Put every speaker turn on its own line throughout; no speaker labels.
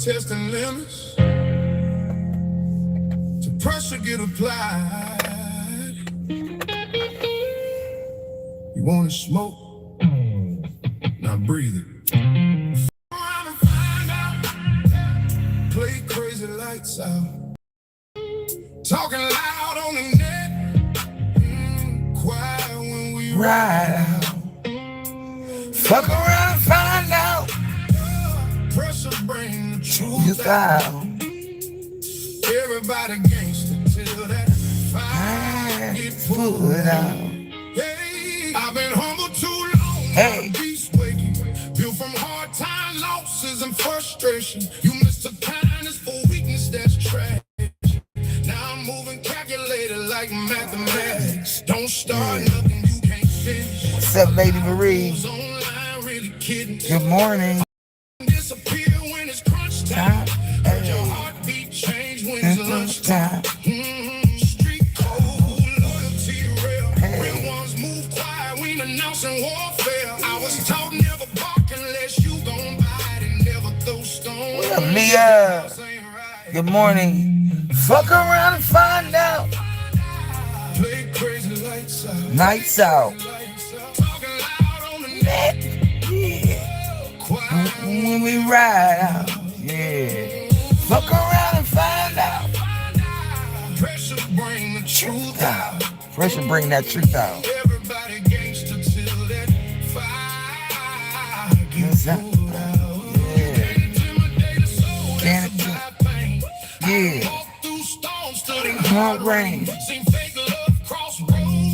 testing limits. The pressure get applied. You wanna smoke? Now breathe it. Around and find out. Play crazy lights out. Talking loud on the net. Quiet when we ride out. Fuck around and find out. Pressure bring the truth out. Everybody gangsta till that fire get put out. Hey, I've been humble too long. Hey, beast waking, built from hard time losses and frustration. You missed the kindness for weakness that's trash. Now I'm moving calculated like mathematics. Don't start nothing you can't finish. What's up, Lady Marie? Good morning. Disappear when it's crunch time. Heard your heartbeat change when it's lunchtime. Street code, loyalty real. Real ones move quiet, we ain't announcing warfare. I was taught never bark unless you gon' bite and never throw stones. What up, Leah? Good morning. Fuck around and find out. Play crazy lights out. Nights out. Talking loud on the net. Yeah. When we ride out. Yeah. Fuck around and find out. Pressure bring the truth out. Pressure bring that truth out. Everybody gangsta till that fire gets out. Yeah. Can it do? Yeah. Hard rain.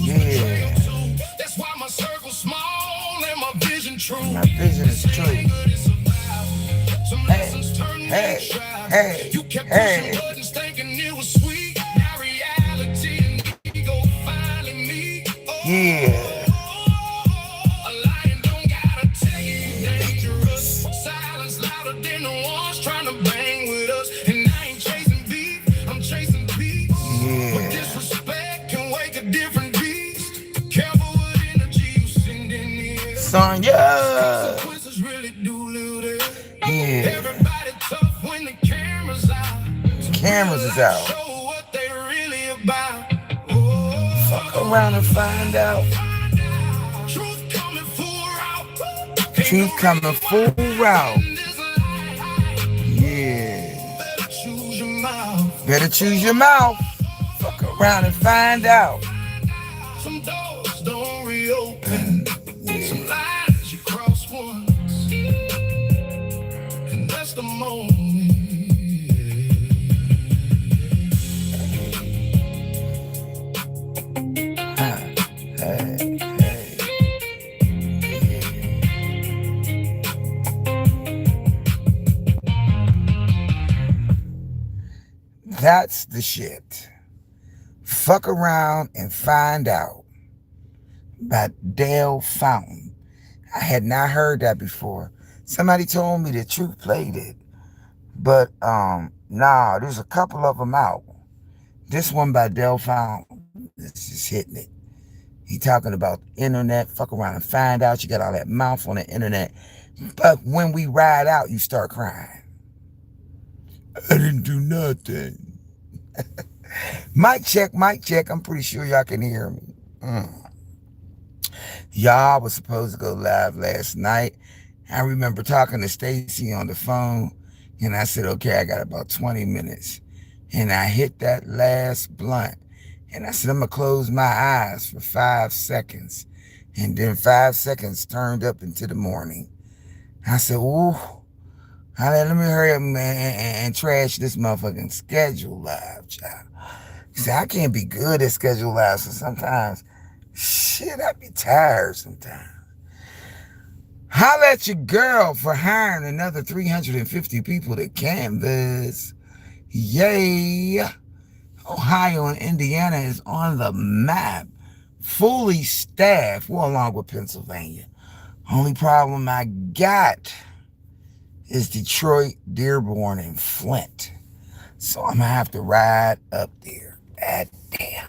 Yeah. That's why my circle's small and my vision true. My vision is true. Hey, hey, hey, you kept pushing buttons thinking it was sweet. Now reality and ego finally meet. Yeah. A lion don't gotta tell you dangerous. Silence louder than the ones trying to bang with us. And I ain't chasing beef, I'm chasing beats. Yeah. But disrespect can wake a different beast. Careful with energy you send in the air. Sonya. Consequences really do live there. Yeah. Everybody tough when the cameras out. Cameras is out. Show what they really about. Oh, fuck around and find out. Truth coming full route. Truth coming full route. Yeah. Better choose your mouth. Better choose your mouth. Fuck around and find out. Some doors don't reopen. Yeah. Some lines you cross once. And that's the moment. That's the shit. Fuck around and find out. By Dale Fountain. I had not heard that before. Somebody told me the Truth played it. But nah, there's a couple of them out. This one by Dale Fountain is just hitting it. He talking about the internet. Fuck around and find out. You got all that mouth on the internet. But when we ride out, you start crying. I didn't do nothing. Mic check, mic check. I'm pretty sure y'all can hear me. Y'all was supposed to go live last night. I remember talking to Stacy on the phone, and I said, okay, I got about 20 minutes. And I hit that last blunt, and I said, I'm going to close my eyes for 5 seconds. And then 5 seconds turned up into the morning. I said, ooh, let me hurry up and trash this motherfucking schedule live, child. See, I can't be good at schedule live, so sometimes, shit, I be tired sometimes. Holla at your girl for hiring another 350 people to canvas. Yay. Ohio and Indiana is on the map. Fully staffed, well, along with Pennsylvania. Only problem I got is Detroit, Dearborn, and Flint. So I'm going to have to ride up there. God damn.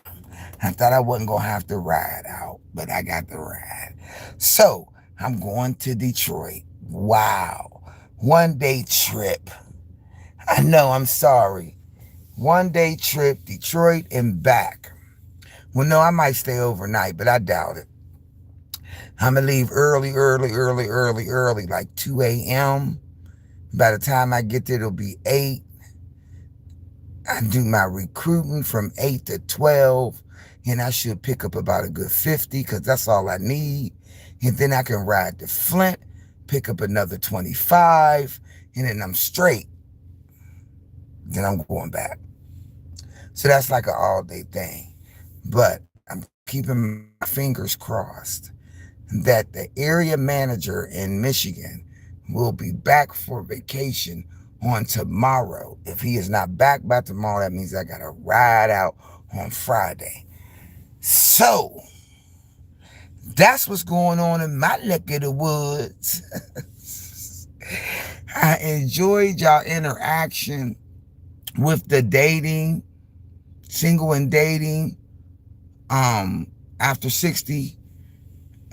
I thought I wasn't going to have to ride out, but I got to ride. So I'm going to Detroit. Wow. 1 day trip. I know, I'm sorry. 1 day trip, Detroit and back. Well, no, I might stay overnight, but I doubt it. I'm gonna leave early, like 2 a.m. By the time I get there, it'll be 8. I do my recruiting from 8 to 12, and I should pick up about a good 50 because that's all I need. And then I can ride to Flint, pick up another 25, and then I'm straight. Then I'm going back. So that's like an all day thing. But I'm keeping my fingers crossed that the area manager in Michigan will be back for vacation on tomorrow. If he is not back by tomorrow, that means I got to ride out on Friday. So that's what's going on in my neck of the woods. I enjoyed y'all interaction with the dating, single and dating, after 60.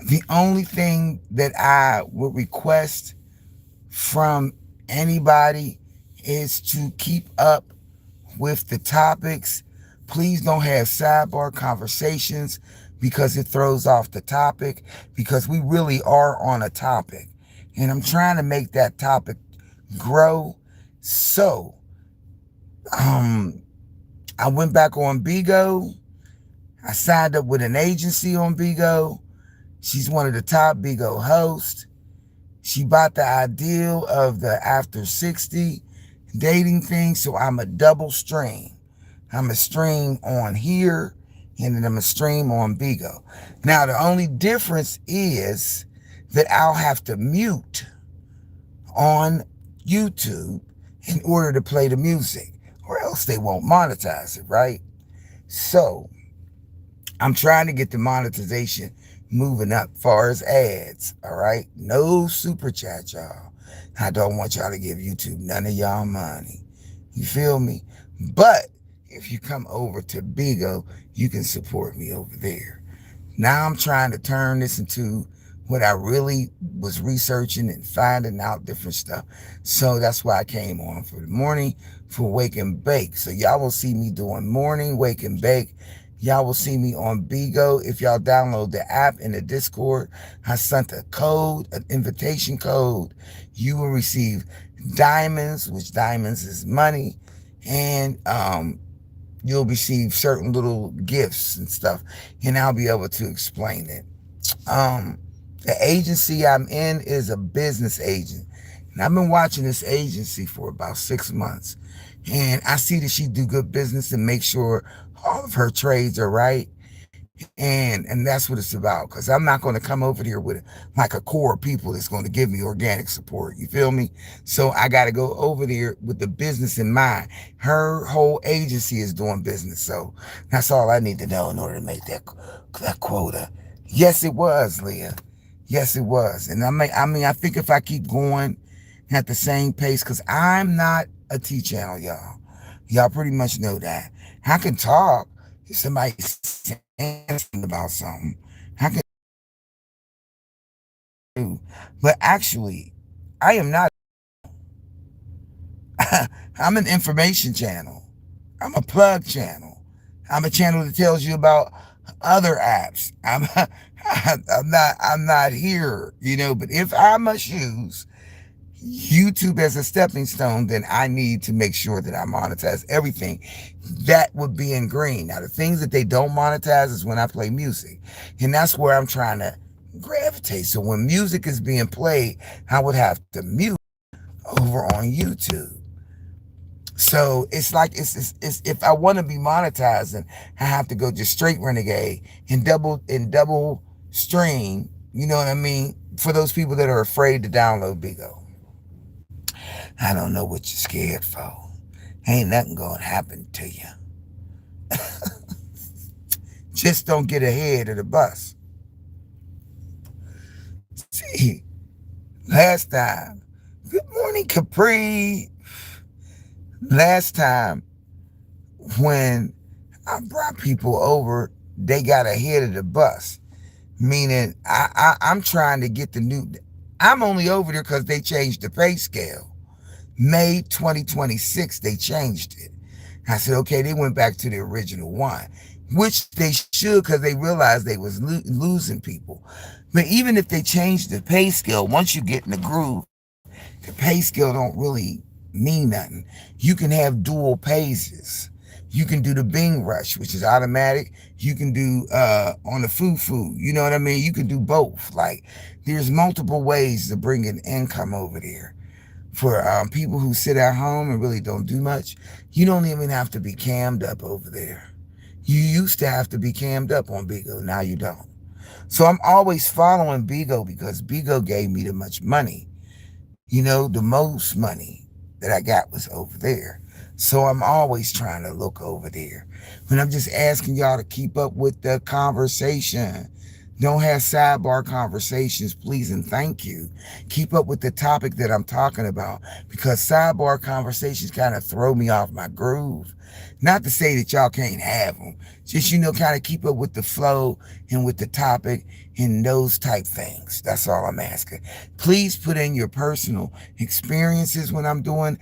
The only thing that I would request from anybody is to keep up with the topics. Please don't have sidebar conversations because it throws off the topic, because we really are on a topic. And I'm trying to make that topic grow. So, I went back on Bigo. I signed up with an agency on Bigo. She's one of the top Bigo hosts. She bought the ideal of the after 60 dating thing, so I'm a double stream. I'm a stream on here, and then I'm a stream on Bigo. Now, the only difference is that I'll have to mute on YouTube in order to play the music, or else they won't monetize it, right? So, I'm trying to get the monetization moving up far as ads, all right? No super chat, y'all. I don't want y'all to give YouTube none of y'all money. You feel me? But if you come over to Bigo, you can support me over there. Now I'm trying to turn this into what I really was researching and finding out different stuff. So that's why I came on for the morning for Wake and Bake. So y'all will see me doing morning Wake and Bake. Y'all will see me on Bigo. If y'all download the app in the Discord, I sent a code, an invitation code. You will receive diamonds, which diamonds is money, and you'll receive certain little gifts and stuff, and I'll be able to explain it. The agency I'm in is a business agent, and I've been watching this agency for about 6 months, and I see that she do good business and make sure all of her trades are right. And that's what it's about, because I'm not going to come over here with like a core of people that's going to give me organic support. You feel me? So I got to go over there with the business in mind. Her whole agency is doing business. So that's all I need to know in order to make that quota. Yes, it was, Leah. Yes, it was. And I think if I keep going at the same pace, because I'm not a T-channel, y'all. Y'all pretty much know that. I can talk if somebody's saying about something. I can do. But actually, I am not. I'm an information channel. I'm a plug channel. I'm a channel that tells you about other apps. I'm not here, but if I must use YouTube as a stepping stone, then I need to make sure that I monetize everything. That would be in green. Now, the things that they don't monetize is when I play music. And that's where I'm trying to gravitate. So when music is being played, I would have to mute over on YouTube. So it's like, it's if I want to be monetizing, I have to go just straight renegade and double stream. You know what I mean? For those people that are afraid to download Bigo. I don't know what you're scared for. Ain't nothing gonna happen to you. Just don't get ahead of the bus. See, last time, good morning, Capri. Last time, when I brought people over, they got ahead of the bus. Meaning, I'm trying to get the new. I'm only over there because they changed the pay scale. May 2026, they changed it. I said, okay, they went back to the original one, which they should because they realized they was losing people. But even if they changed the pay scale, once you get in the groove, the pay scale don't really mean nothing. You can have dual phases. You can do the Bing Rush, which is automatic. You can do on the food. You know what I mean? You can do both. Like there's multiple ways to bring in income over there. For people who sit at home and really don't do much, you don't even have to be cammed up over there. You used to have to be cammed up on Bigo. Now you don't. So I'm always following Bigo because Bigo gave me the much money. The most money that I got was over there. So I'm always trying to look over there. But I'm just asking y'all to keep up with the conversation. Don't have sidebar conversations, please and thank you. Keep up with the topic that I'm talking about because sidebar conversations kind of throw me off my groove. Not to say that y'all can't have them. Just, kind of keep up with the flow and with the topic and those type things. That's all I'm asking. Please put in your personal experiences when I'm doing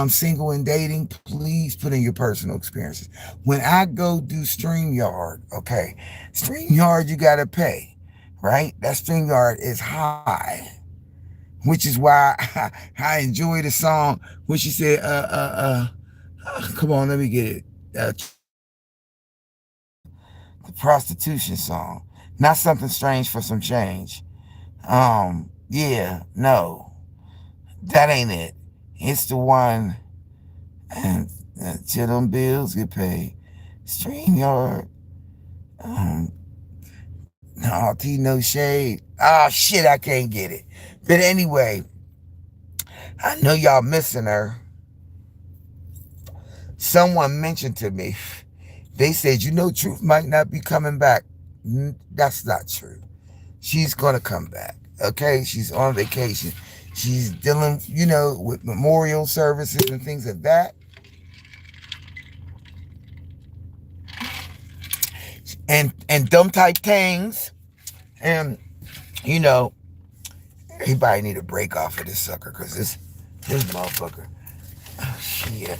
single and dating. Please put in your personal experiences. When I go do StreamYard, okay, StreamYard you got to pay, right? That StreamYard is high, which is why I enjoy the song when she said, come on, let me get it. The prostitution song. Not something strange for some change. Yeah, no. That ain't it. It's the one until them bills get paid. StreamYard. No, T, no shade. Oh shit, I can't get it. But anyway, I know y'all missing her. Someone mentioned to me, they said, Truth might not be coming back. That's not true. She's going to come back. Okay? She's on vacation. She's dealing, with memorial services and things like that. And dumb type things. And, everybody need a break off of this sucker because this motherfucker. Oh, shit.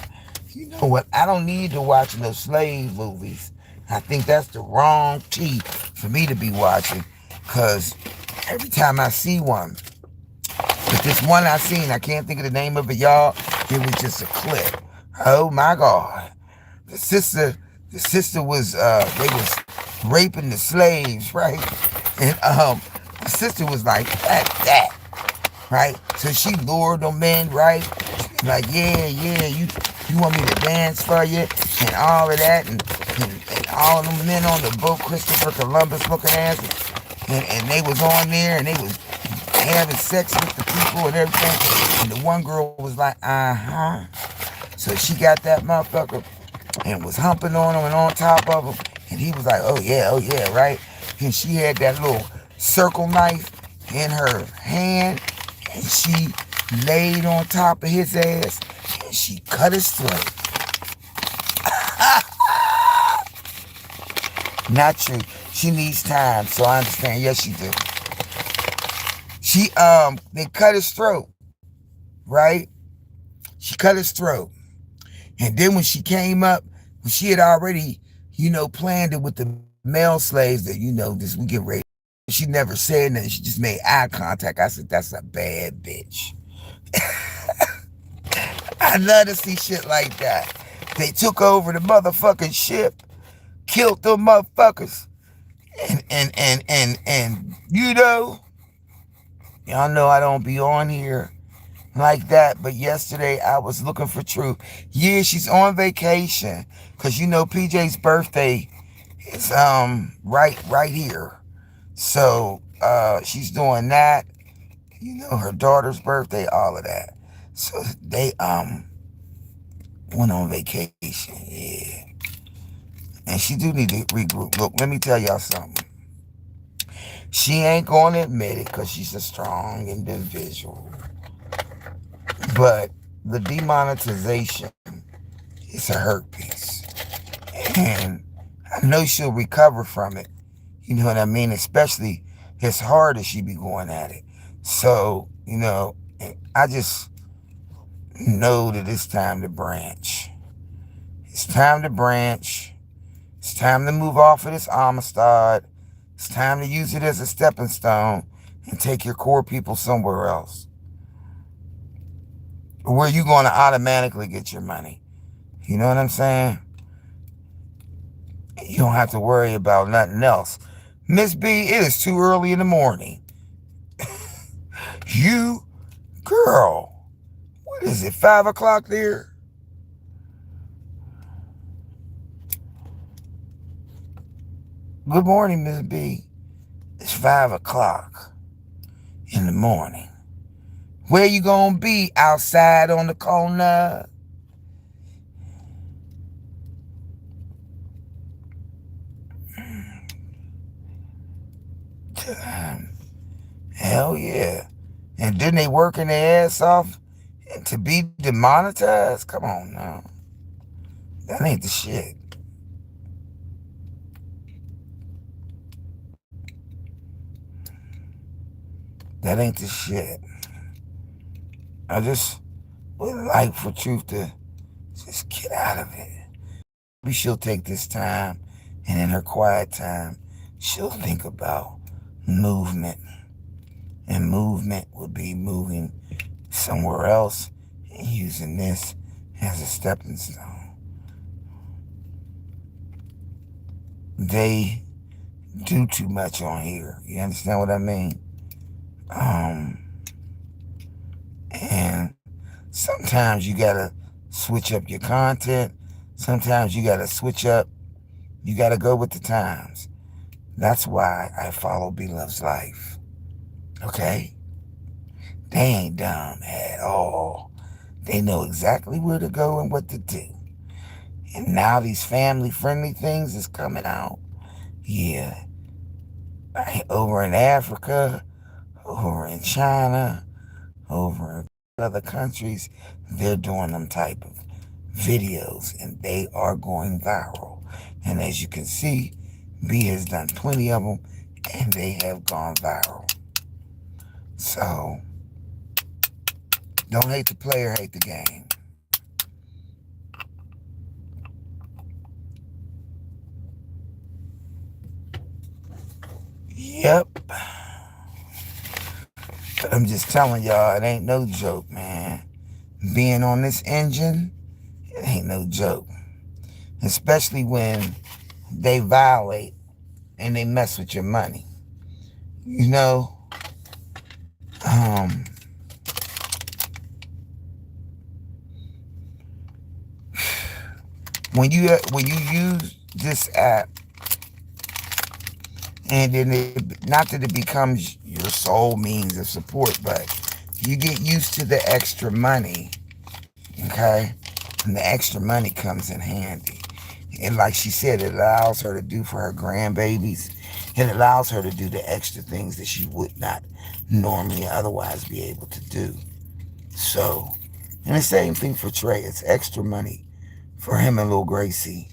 You know what? I don't need to watch no slave movies. I think that's the wrong tea for me to be watching. Because every time I see one, but this one I seen, I can't think of the name of it, y'all. It was just a clip. Oh my God. The sister was, they was raping the slaves, right? And the sister was like, that, right? So she lured them in, right? Like, yeah, you want me to dance for you? And all of that, and all of them men on the boat, Christopher Columbus looking ass, and they was on there, and they was having sex with the people and everything, and the one girl was like, so she got that motherfucker, and was humping on him and on top of him, and he was like, oh yeah, right, and she had that little circle knife in her hand, and she laid on top of his ass, and she cut his throat. Not true. She needs time, so I understand. Yes, she do. They cut his throat, right? She cut his throat. And then when she came up, she had already, planned it with the male slaves that, this we get raped. She never said nothing. She just made eye contact. I said, that's a bad bitch. I love to see shit like that. They took over the motherfucking ship, killed them motherfuckers, and y'all know I don't be on here like that, but yesterday I was looking for truth. Yeah, she's on vacation, cause PJ's birthday is right here. So she's doing that. Her daughter's birthday, all of that. So they went on vacation, yeah. And she do need to regroup. Look, let me tell y'all something. She ain't gonna admit it because she's a strong individual. But the demonetization is a hurt piece. And I know she'll recover from it. You know what I mean? Especially as hard as she be going at it. So, I just, know that it's time to branch. It's time to branch. It's time to move off of this Amistad. It's time to use it as a stepping stone and take your core people somewhere else where you're going to automatically get your money. You know what I'm saying? You don't have to worry about nothing else. Miss B, it is too early in the morning. You, girl, what is it, 5 o'clock there? Good morning, Miss B. It's 5 o'clock in the morning. Where you gonna be? Outside on the corner? Hell yeah. And didn't they working their ass off to be demonetized? Come on now. That ain't the shit. That ain't the shit. I just would like for Truth to just get out of it. Maybe she'll take this time, and in her quiet time, she'll think about movement. And movement would be moving somewhere else and using this as a stepping stone. They do too much on here. You understand what I mean? And sometimes you gotta switch up your content. Sometimes you gotta switch up. You gotta go with the times. That's why I follow B Loves Life. Okay? They ain't dumb at all. They know exactly where to go and what to do. And now these family-friendly things is coming out. Yeah. Over in Africa, over in China, over in other countries, they're doing them type of videos, and they are going viral. And as you can see, B has done plenty of them, and they have gone viral. So, don't hate the player, hate the game. Yep. I'm just telling y'all, it ain't no joke, man. Being on this engine, it ain't no joke. Especially when they violate and they mess with your money. You know, when you use this app, and then not that it becomes your sole means of support, but you get used to the extra money, okay? And the extra money comes in handy. And like she said, it allows her to do for her grandbabies. It allows her to do the extra things that she would not normally otherwise be able to do. So, and the same thing for Trey. It's extra money for him and little Gracie.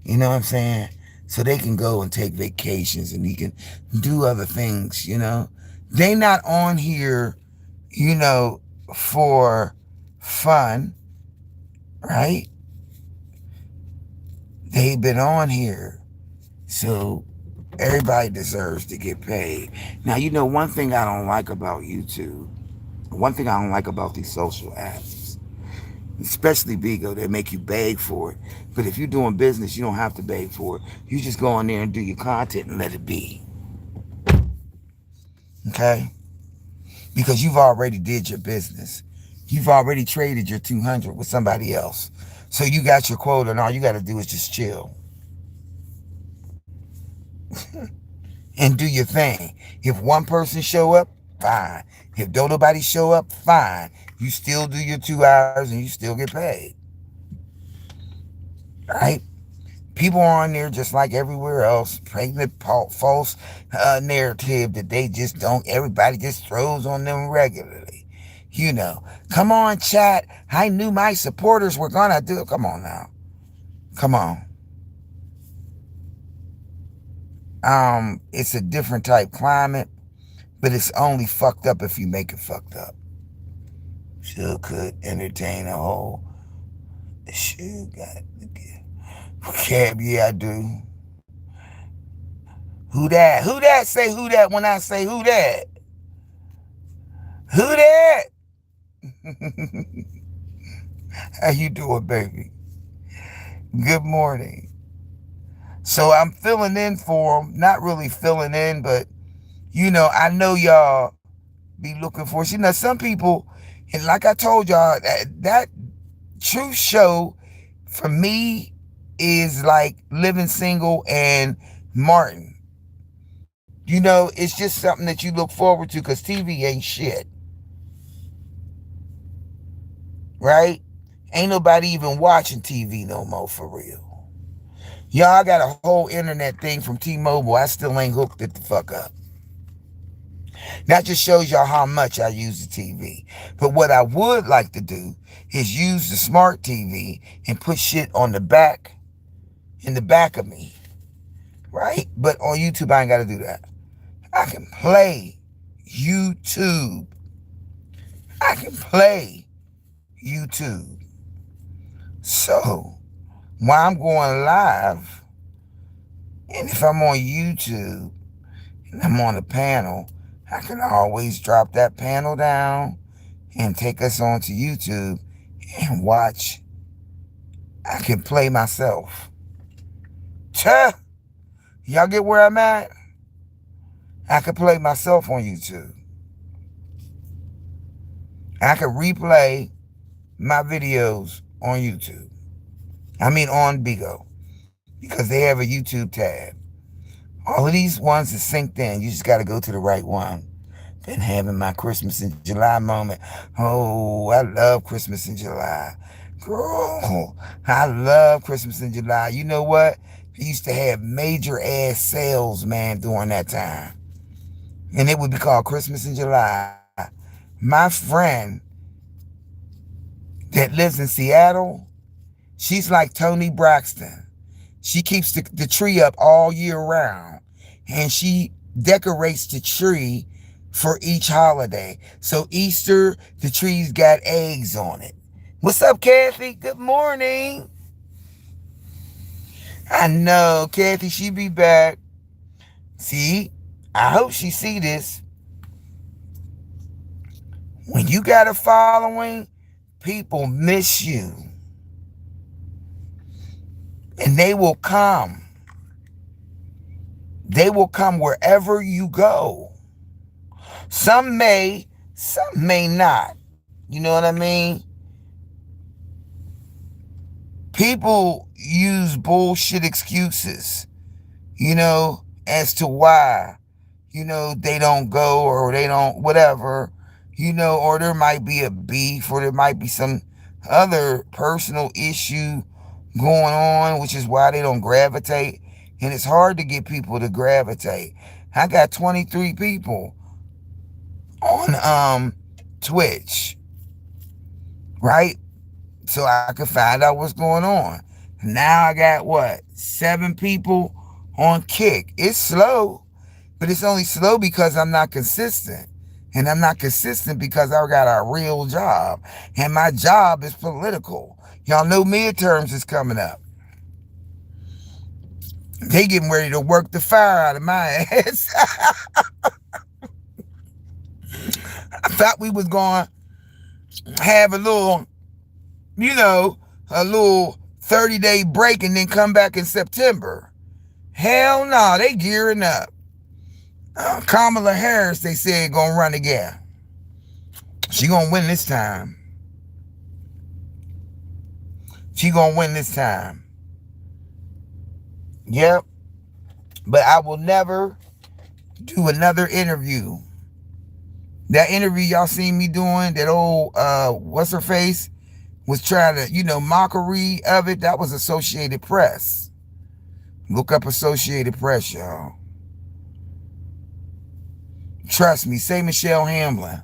You know what I'm saying? So they can go and take vacations and he can do other things, you know. They not on here, you know, for fun, right? They've been on here. So everybody deserves to get paid. Now, you know, one thing I don't like about YouTube, one thing I don't like about these social apps, especially Bigo, they make you beg for it. But if you're doing business, you don't have to beg for it. You just go in there and do your content and let it be. Okay? Because you've already did your business. You've already traded your 200 with somebody else. So you got your quota, and all you got to do is just chill. And do your thing. If one person show up, fine. If don't nobody show up, fine. You still do your 2 hours and you still get paid. Right? People are on there just like everywhere else, pregnant false narrative that they just don't, everybody just throws on them regularly. You know, come on, chat. I knew my supporters were going to do it. Come on now. Come on. It's a different type climate, but it's only fucked up if you make it fucked up. Should could entertain a whole. Should got vocab. Yeah, I do. Who that? Who that? Say who that when I say who that? Who that? How you doing, baby? Good morning. So I'm filling in for them. Not really filling in, but I know y'all be looking for. Some people, and like I told y'all, that truth show for me is like Living Single and Martin. It's just something that you look forward to because TV ain't shit. Right? Ain't nobody even watching TV no more for real. Y'all got a whole internet thing from T-Mobile. I still ain't hooked it the fuck up. That just shows y'all how much I use the TV. But what I would like to do is use the smart TV and put shit on the back, in the back of me. Right? But on YouTube, I ain't got to do that. I can play YouTube. I can play YouTube. So, while I'm going live, and if I'm on YouTube, and I'm on a panel, I can always drop that panel down and take us onto YouTube and watch. I can play myself. Y'all get where I'm at? I can play myself on YouTube. I can replay my videos on YouTube. I mean on Bigo. Because they have a YouTube tab. All of these ones are synced in. You just got to go to the right one. Been having my Christmas in July moment. Oh, I love Christmas in July. Girl, I love Christmas in July. You know what? They used to have major ass sales, man, during that time. And it would be called Christmas in July. My friend that lives in Seattle, she's like Tony Braxton. She keeps the tree up all year round. And she decorates the tree for each holiday. So Easter, the tree's got eggs on it. What's up, Kathy? Good morning. I know, Kathy, she be back. See, I hope she see this. When you got a following, people miss you. And they will come. They will come wherever you go. Some may not. You know what I mean? People use bullshit excuses, as to why, they don't go or they don't, whatever, or there might be a beef or there might be some other personal issue going on, which is why they don't gravitate. And it's hard to get people to gravitate. I got 23 people on Twitch, right? So I could find out what's going on. Now I got 7 people on Kick. It's slow, but it's only slow because I'm not consistent. And I'm not consistent because I got a real job. And my job is political. Y'all know midterms is coming up. They getting ready to work the fire out of my ass. I thought we was going to have a little 30-day break and then come back in September. Hell no, they gearing up. Kamala Harris, they said, gonna run again. She gonna win this time. She gonna win this time. Yep. But I will never do another interview. That interview y'all seen me doing, that old, what's her face, was trying to, mockery of it. That was Associated Press. Look up Associated Press, y'all. Trust me, say Michelle Hamlin.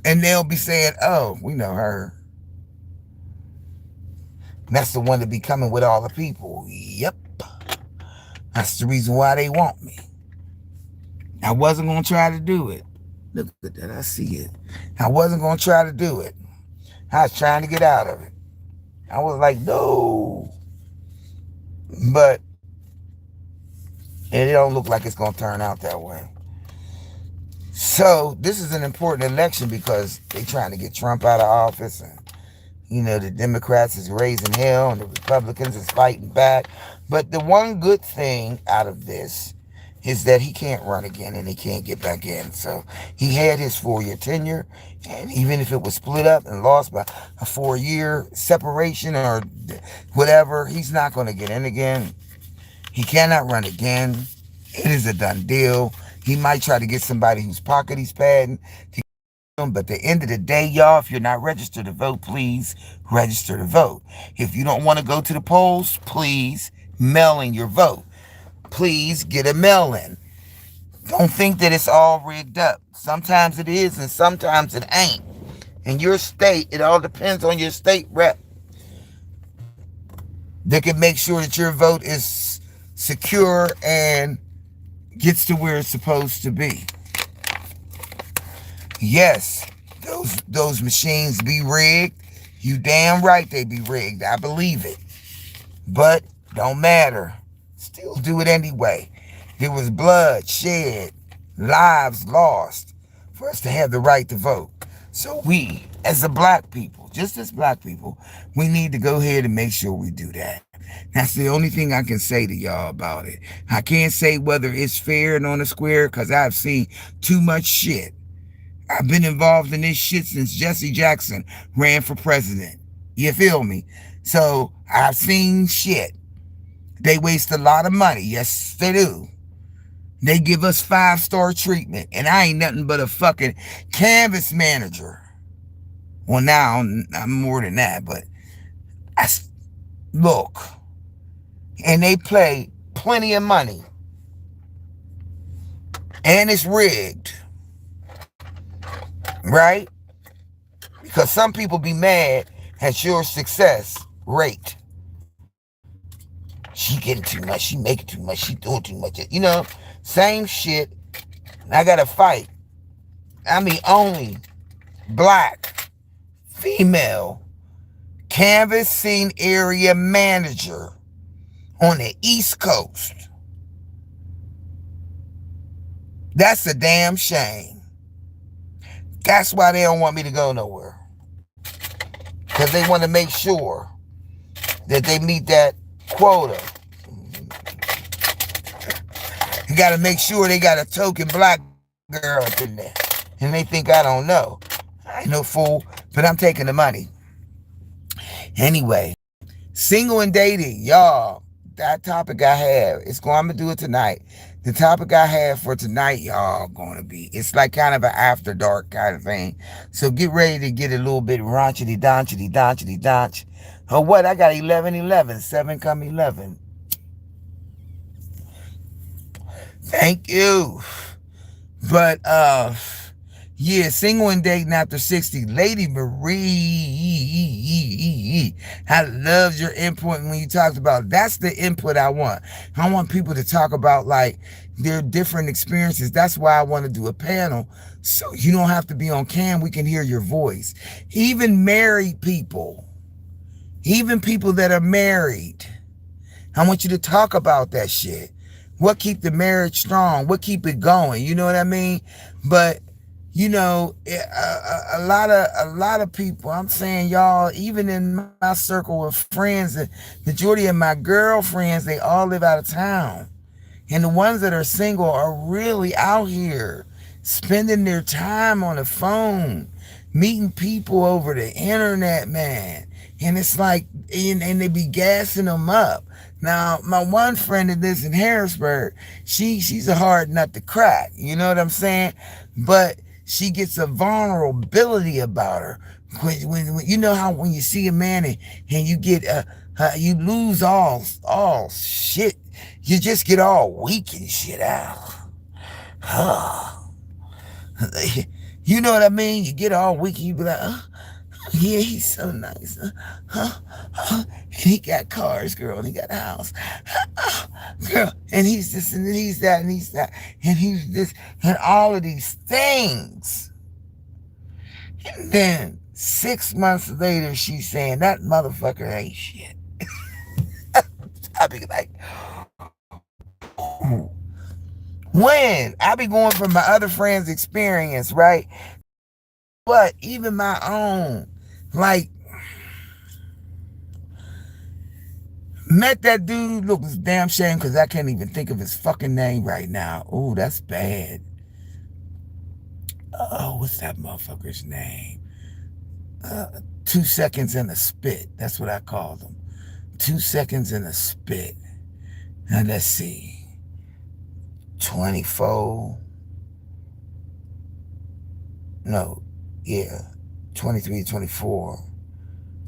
And they'll be saying, oh, we know her. That's the one to be coming with all the people. Yep. That's the reason why they want me. I wasn't going to try to do it. Look at that. I see it. I wasn't going to try to do it. I was trying to get out of it. I was like, no. But it don't look like it's going to turn out that way. So this is an important election because they're trying to get Trump out of office, and the Democrats is raising hell and the Republicans is fighting back. But the one good thing out of this is that he can't run again and he can't get back in. So he had his 4-year tenure, and even if it was split up and lost by a 4-year separation or whatever, he's not going to get in again. He cannot run again. It is a done deal. He might try to get somebody whose pocket he's padding to get him, but at the end of the day, y'all, if you're not registered to vote, please register to vote. If you don't want to go to the polls, please mail in your vote. Please get a mail-in. Don't think that it's all rigged up. Sometimes it is and sometimes it ain't. In your state, it all depends on your state rep. They can make sure that your vote is secure and gets to where it's supposed to be. Yes, those machines be rigged. You damn right they be rigged. I believe it. But don't matter. Still do it anyway. There was blood shed, lives lost for us to have the right to vote. So we, as a black people, just as black people, we need to go ahead and make sure we do that. That's the only thing I can say to y'all about it. I can't say whether it's fair and on the square because I've seen too much shit. I've been involved in this shit since Jesse Jackson ran for president. You feel me? So I've seen shit. They waste a lot of money. Yes, they do. They give us 5-star treatment, and I ain't nothing but a fucking canvas manager. Well, now I'm more than that, but look. And they play plenty of money. And it's rigged. Right? Because some people be mad at your success rate. She getting too much. She making too much. She doing too much. Same shit. I got to fight. I'm the only black female canvassing area manager on the East Coast. That's a damn shame. That's why they don't want me to go nowhere. Because they want to make sure that they meet that quota. You got to make sure they got a token black girl up in there. And they think I don't know. I ain't no fool, but I'm taking the money. Anyway, single and dating, y'all. That topic I have, I'm going to do it tonight. The topic I have for tonight, y'all, going to be, it's like kind of an after dark kind of thing. So get ready to get a little bit raunchity, donchity. Oh, what? I got 11. 7 come 11. Thank you. But, yeah, single and dating after 60. Lady Marie, I loved your input when you talked about, that's the input I want. I want people to talk about, like, their different experiences. That's why I want to do a panel. So you don't have to be on cam. We can hear your voice. Even married people. Even people that are married. I want you to talk about that shit. What keep the marriage strong? What keep it going? You know what I mean? But a lot of people, I'm saying, y'all, even in my circle of friends, the majority of my girlfriends, they all live out of town. And the ones that are single are really out here spending their time on the phone, meeting people over the internet, man. And it's like, and they be gassing them up. Now, my one friend that lives in Harrisburg, she's a hard nut to crack. You know what I'm saying? But she gets a vulnerability about her. When you know how when you see a man and you get you lose all shit, you just get all weak and shit out. You know what I mean? You get all weak and you be like, yeah, he's so nice. And he got cars, girl, and he got a house. Girl, and he's this and he's that and he's that and he's this and all of these things. And then 6 months later, she's saying that motherfucker ain't shit. I be like, when I be going from my other friends' experience, right? But even my own, like, met that dude. Look, it's damn shame because I can't even think of his fucking name right now. Oh, that's bad. Oh, what's that motherfucker's name? 2 seconds in a spit. That's what I call them. 2 seconds in a spit. Now let's see. 24. No, yeah. 23, 24,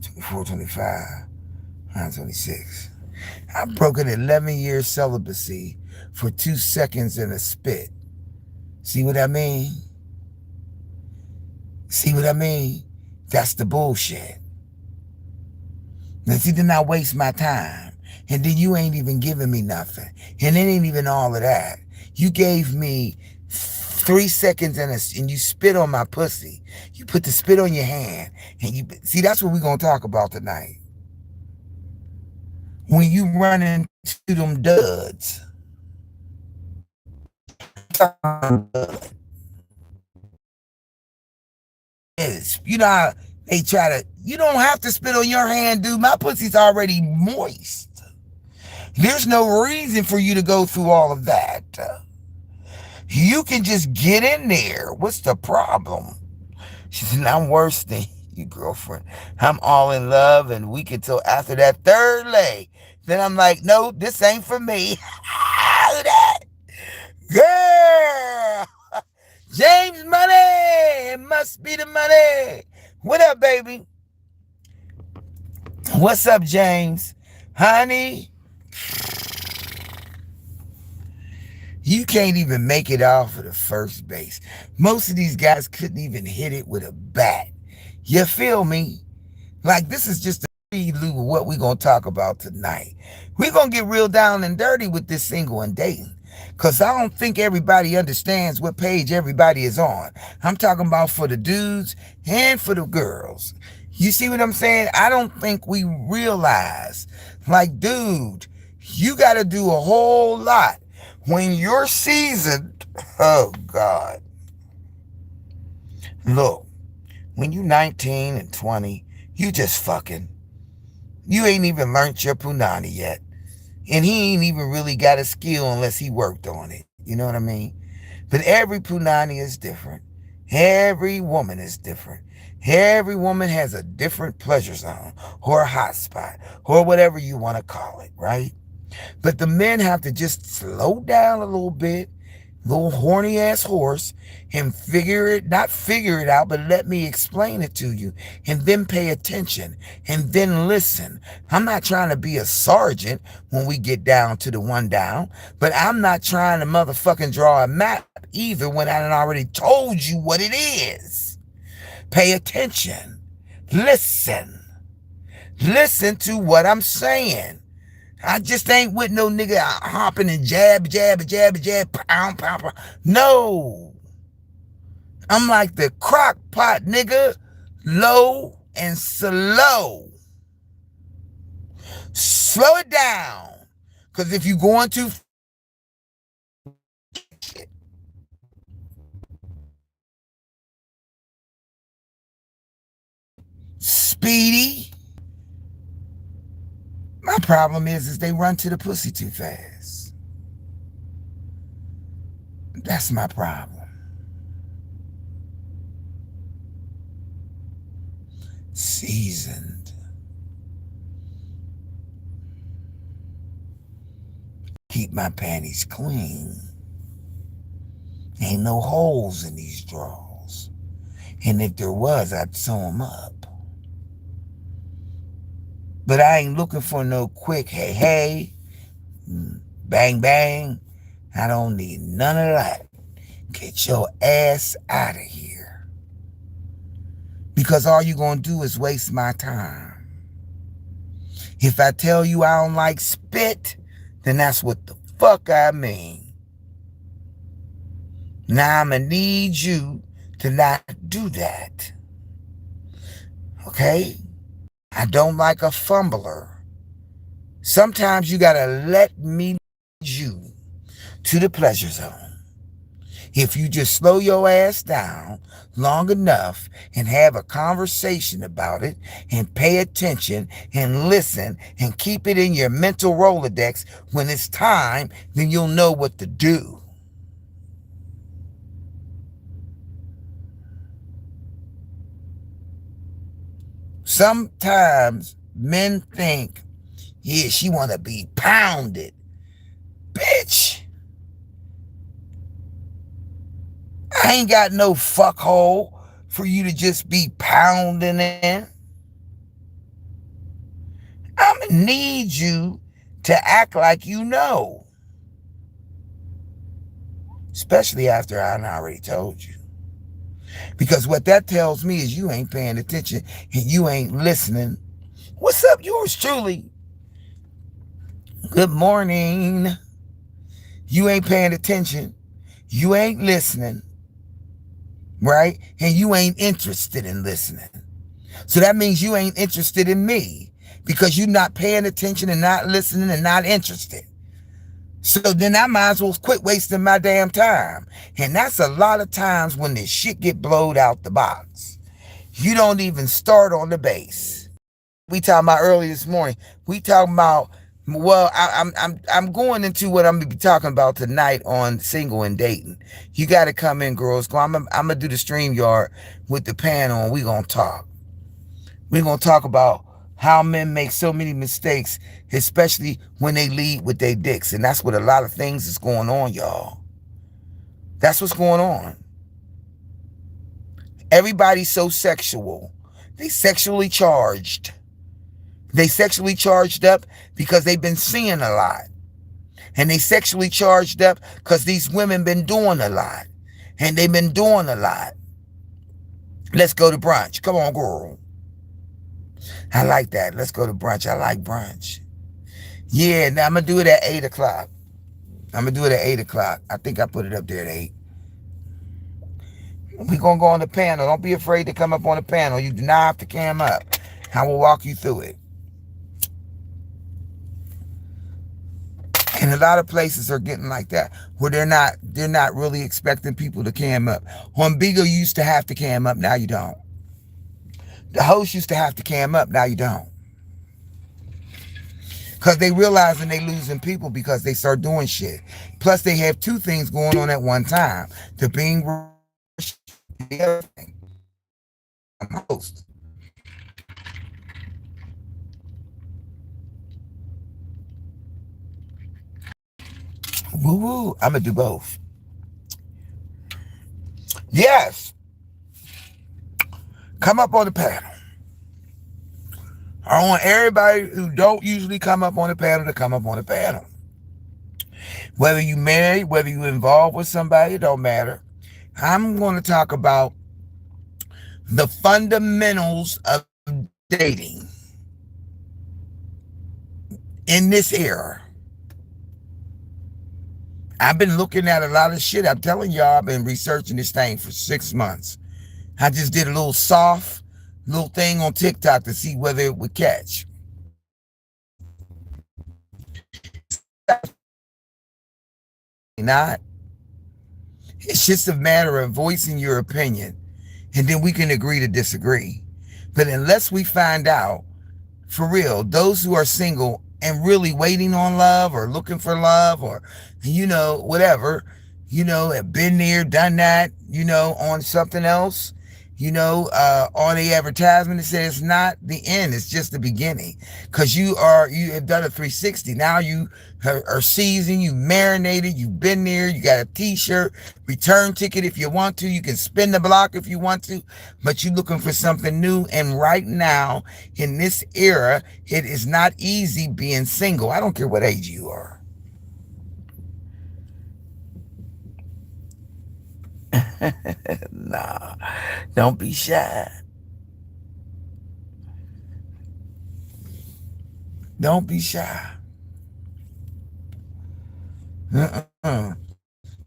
24, 25, 26. I broke an 11-year celibacy for 2 seconds in a spit. See what I mean? See what I mean? That's the bullshit. Now, see, then I waste my time. And then you ain't even giving me nothing. And it ain't even all of that. You gave me 3 seconds and you spit on my pussy. You put the spit on your hand. And you see, that's what we're going to talk about tonight. When you run into them duds. You know how they try to, you don't have to spit on your hand, dude. My pussy's already moist. There's no reason for you to go through all of that. You can just get in there. What's the problem? She said, I'm worse than you, girlfriend. I'm all in love and weak until after that third leg. Then I'm like, no, this ain't for me. That girl. James Money. It must be the money. What up, baby? What's up, James? Honey? You can't even make it off of the first base. Most of these guys couldn't even hit it with a bat. You feel me? Like, this is just a prelude of what we're going to talk about tonight. We're going to get real down and dirty with this single and dating. Because I don't think everybody understands what page everybody is on. I'm talking about for the dudes and for the girls. You see what I'm saying? I don't think we realize, like, dude, you got to do a whole lot. When you're seasoned, oh, God. Look, when you're 19 and 20, you just fucking. You ain't even learned your punani yet. And he ain't even really got a skill unless he worked on it. You know what I mean? But every punani is different. Every woman is different. Every woman has a different pleasure zone or a hot spot or whatever you want to call it, right? But the men have to just slow down a little bit, little horny ass horse, and not figure it out, but let me explain it to you, and then pay attention, and then listen. I'm not trying to be a sergeant when we get down to the one down, but I'm not trying to motherfucking draw a map either when I done already told you what it is. Pay attention. Listen. Listen to what I'm saying. I just ain't with no nigga hopping and jab, pound, pound. No. I'm like the crock pot nigga, low and slow. Slow it down. Because if you're going too speedy, my problem is they run to the pussy too fast. That's my problem. Seasoned. Keep my panties clean. Ain't no holes in these drawers. And if there was, I'd sew them up. But I ain't looking for no quick hey, bang, bang. I don't need none of that. Get your ass out of here. Because all you're going to do is waste my time. If I tell you I don't like spit, then that's what the fuck I mean. Now I'm gonna need you to not do that. Okay? I don't like a fumbler. Sometimes you gotta let me lead you to the pleasure zone. If you just slow your ass down long enough and have a conversation about it and pay attention and listen and keep it in your mental Rolodex, when it's time, then you'll know what to do. Sometimes men think, yeah, she want to be pounded. Bitch, I ain't got no fuckhole for you to just be pounding in. I'm going to need you to act like you know. Especially after I already told you. Because what that tells me is you ain't paying attention and you ain't listening. What's up, yours truly? Good morning. You ain't paying attention. You ain't listening. Right? And you ain't interested in listening. So that means you ain't interested in me because you're not paying attention and not listening and not interested. So then I might as well quit wasting my damn time. And that's a lot of times when this shit get blowed out the box. You don't even start on the base. We talking about early this morning. We talking about, well, I'm going into what I'm gonna be talking about tonight on single and dating. You got to come in, girls. I'm gonna do the StreamYard with the panel, and we gonna talk. We're gonna talk about how men make so many mistakes, especially when they lead with their dicks, and that's what a lot of things is going on, y'all. That's what's going on. Everybody's so sexual. They sexually charged. They sexually charged up because they've been seeing a lot. And they sexually charged up because these women been doing a lot. And they've been doing a lot. Let's go to brunch. Come on, girl. I like that. Let's go to brunch. I like brunch. Yeah, now I'm going to do it at 8 o'clock. I'm going to do it at 8 o'clock. I think I put it up there at 8. We're going to go on the panel. Don't be afraid to come up on the panel. You do not have to cam up. I will walk you through it. And a lot of places are getting like that, where they're not really expecting people to cam up. On Bigo, you used to have to cam up. Now you don't. The host used to have to cam up. Now you don't. Because they realizing they losing people because they start doing shit. Plus, they have two things going on at one time. The being the other thing. I'm a host. Woo woo. I'm gonna do both. Yes. Come up on the panel. I want everybody who don't usually come up on the panel to come up on the panel. Whether you married, whether you involved with somebody, it don't matter. I'm going to talk about the fundamentals of dating in this era. I've been looking at a lot of shit. I'm telling y'all, I've been researching this thing for 6 months. I just did a little soft little thing on TikTok to see whether it would catch. Not. It's just a matter of voicing your opinion, and then we can agree to disagree. But unless we find out, for real, those who are single and really waiting on love or looking for love or, whatever, have been there, done that, on something else, on the advertisement, it says not the end, it's just the beginning. Because you have done a 360. Now you are seasoned, you marinated, you've been there, you got a t-shirt, return ticket if you want to, you can spin the block if you want to, but you're looking for something new. And right now, in this era, it is not easy being single. I don't care what age you are. Nah, don't be shy. Don't be shy.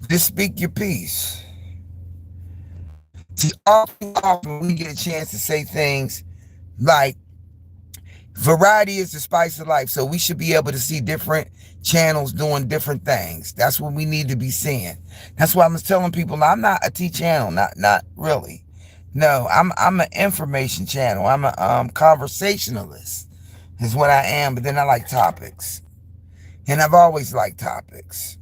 Just speak your piece. See, all too often we get a chance to say things like variety is the spice of life. So we should be able to see different channels doing different things. That's what we need to be seeing. That's why I'm telling people I'm not a T channel, not really. No, I'm an information channel. I'm a conversationalist is what I am. But then I like topics, and I've always liked topics.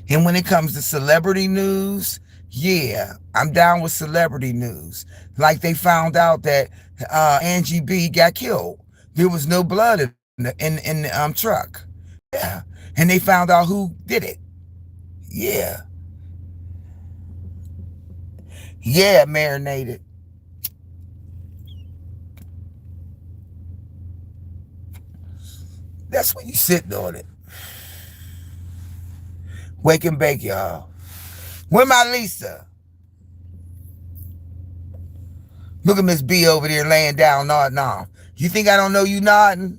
And when it comes to celebrity news, yeah, I'm down with celebrity news. Like they found out that Angie B got killed. There was no blood in the truck. Yeah, and they found out who did it. Yeah, yeah, marinated. That's when you sitting on it. Wake and bake, y'all. Where my Lisa? Look at Miss B over there laying down nodding off. You think I don't know you nodding?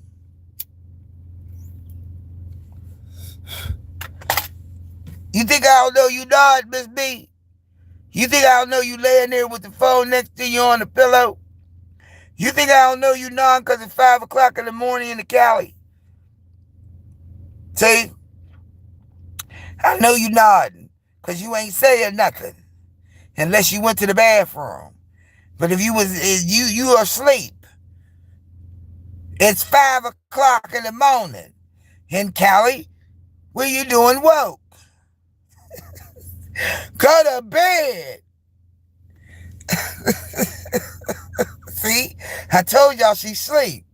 You think I don't know you nodding, Miss B? You think I don't know you laying there with the phone next to you on the pillow? You think I don't know you nodding because it's 5 o'clock in the morning in the Cali? See? I know you nodding because you ain't saying nothing unless you went to the bathroom. But if you are asleep, it's 5 o'clock in the morning in Cali. What you doing woke? Go to bed. See? I told y'all she sleep.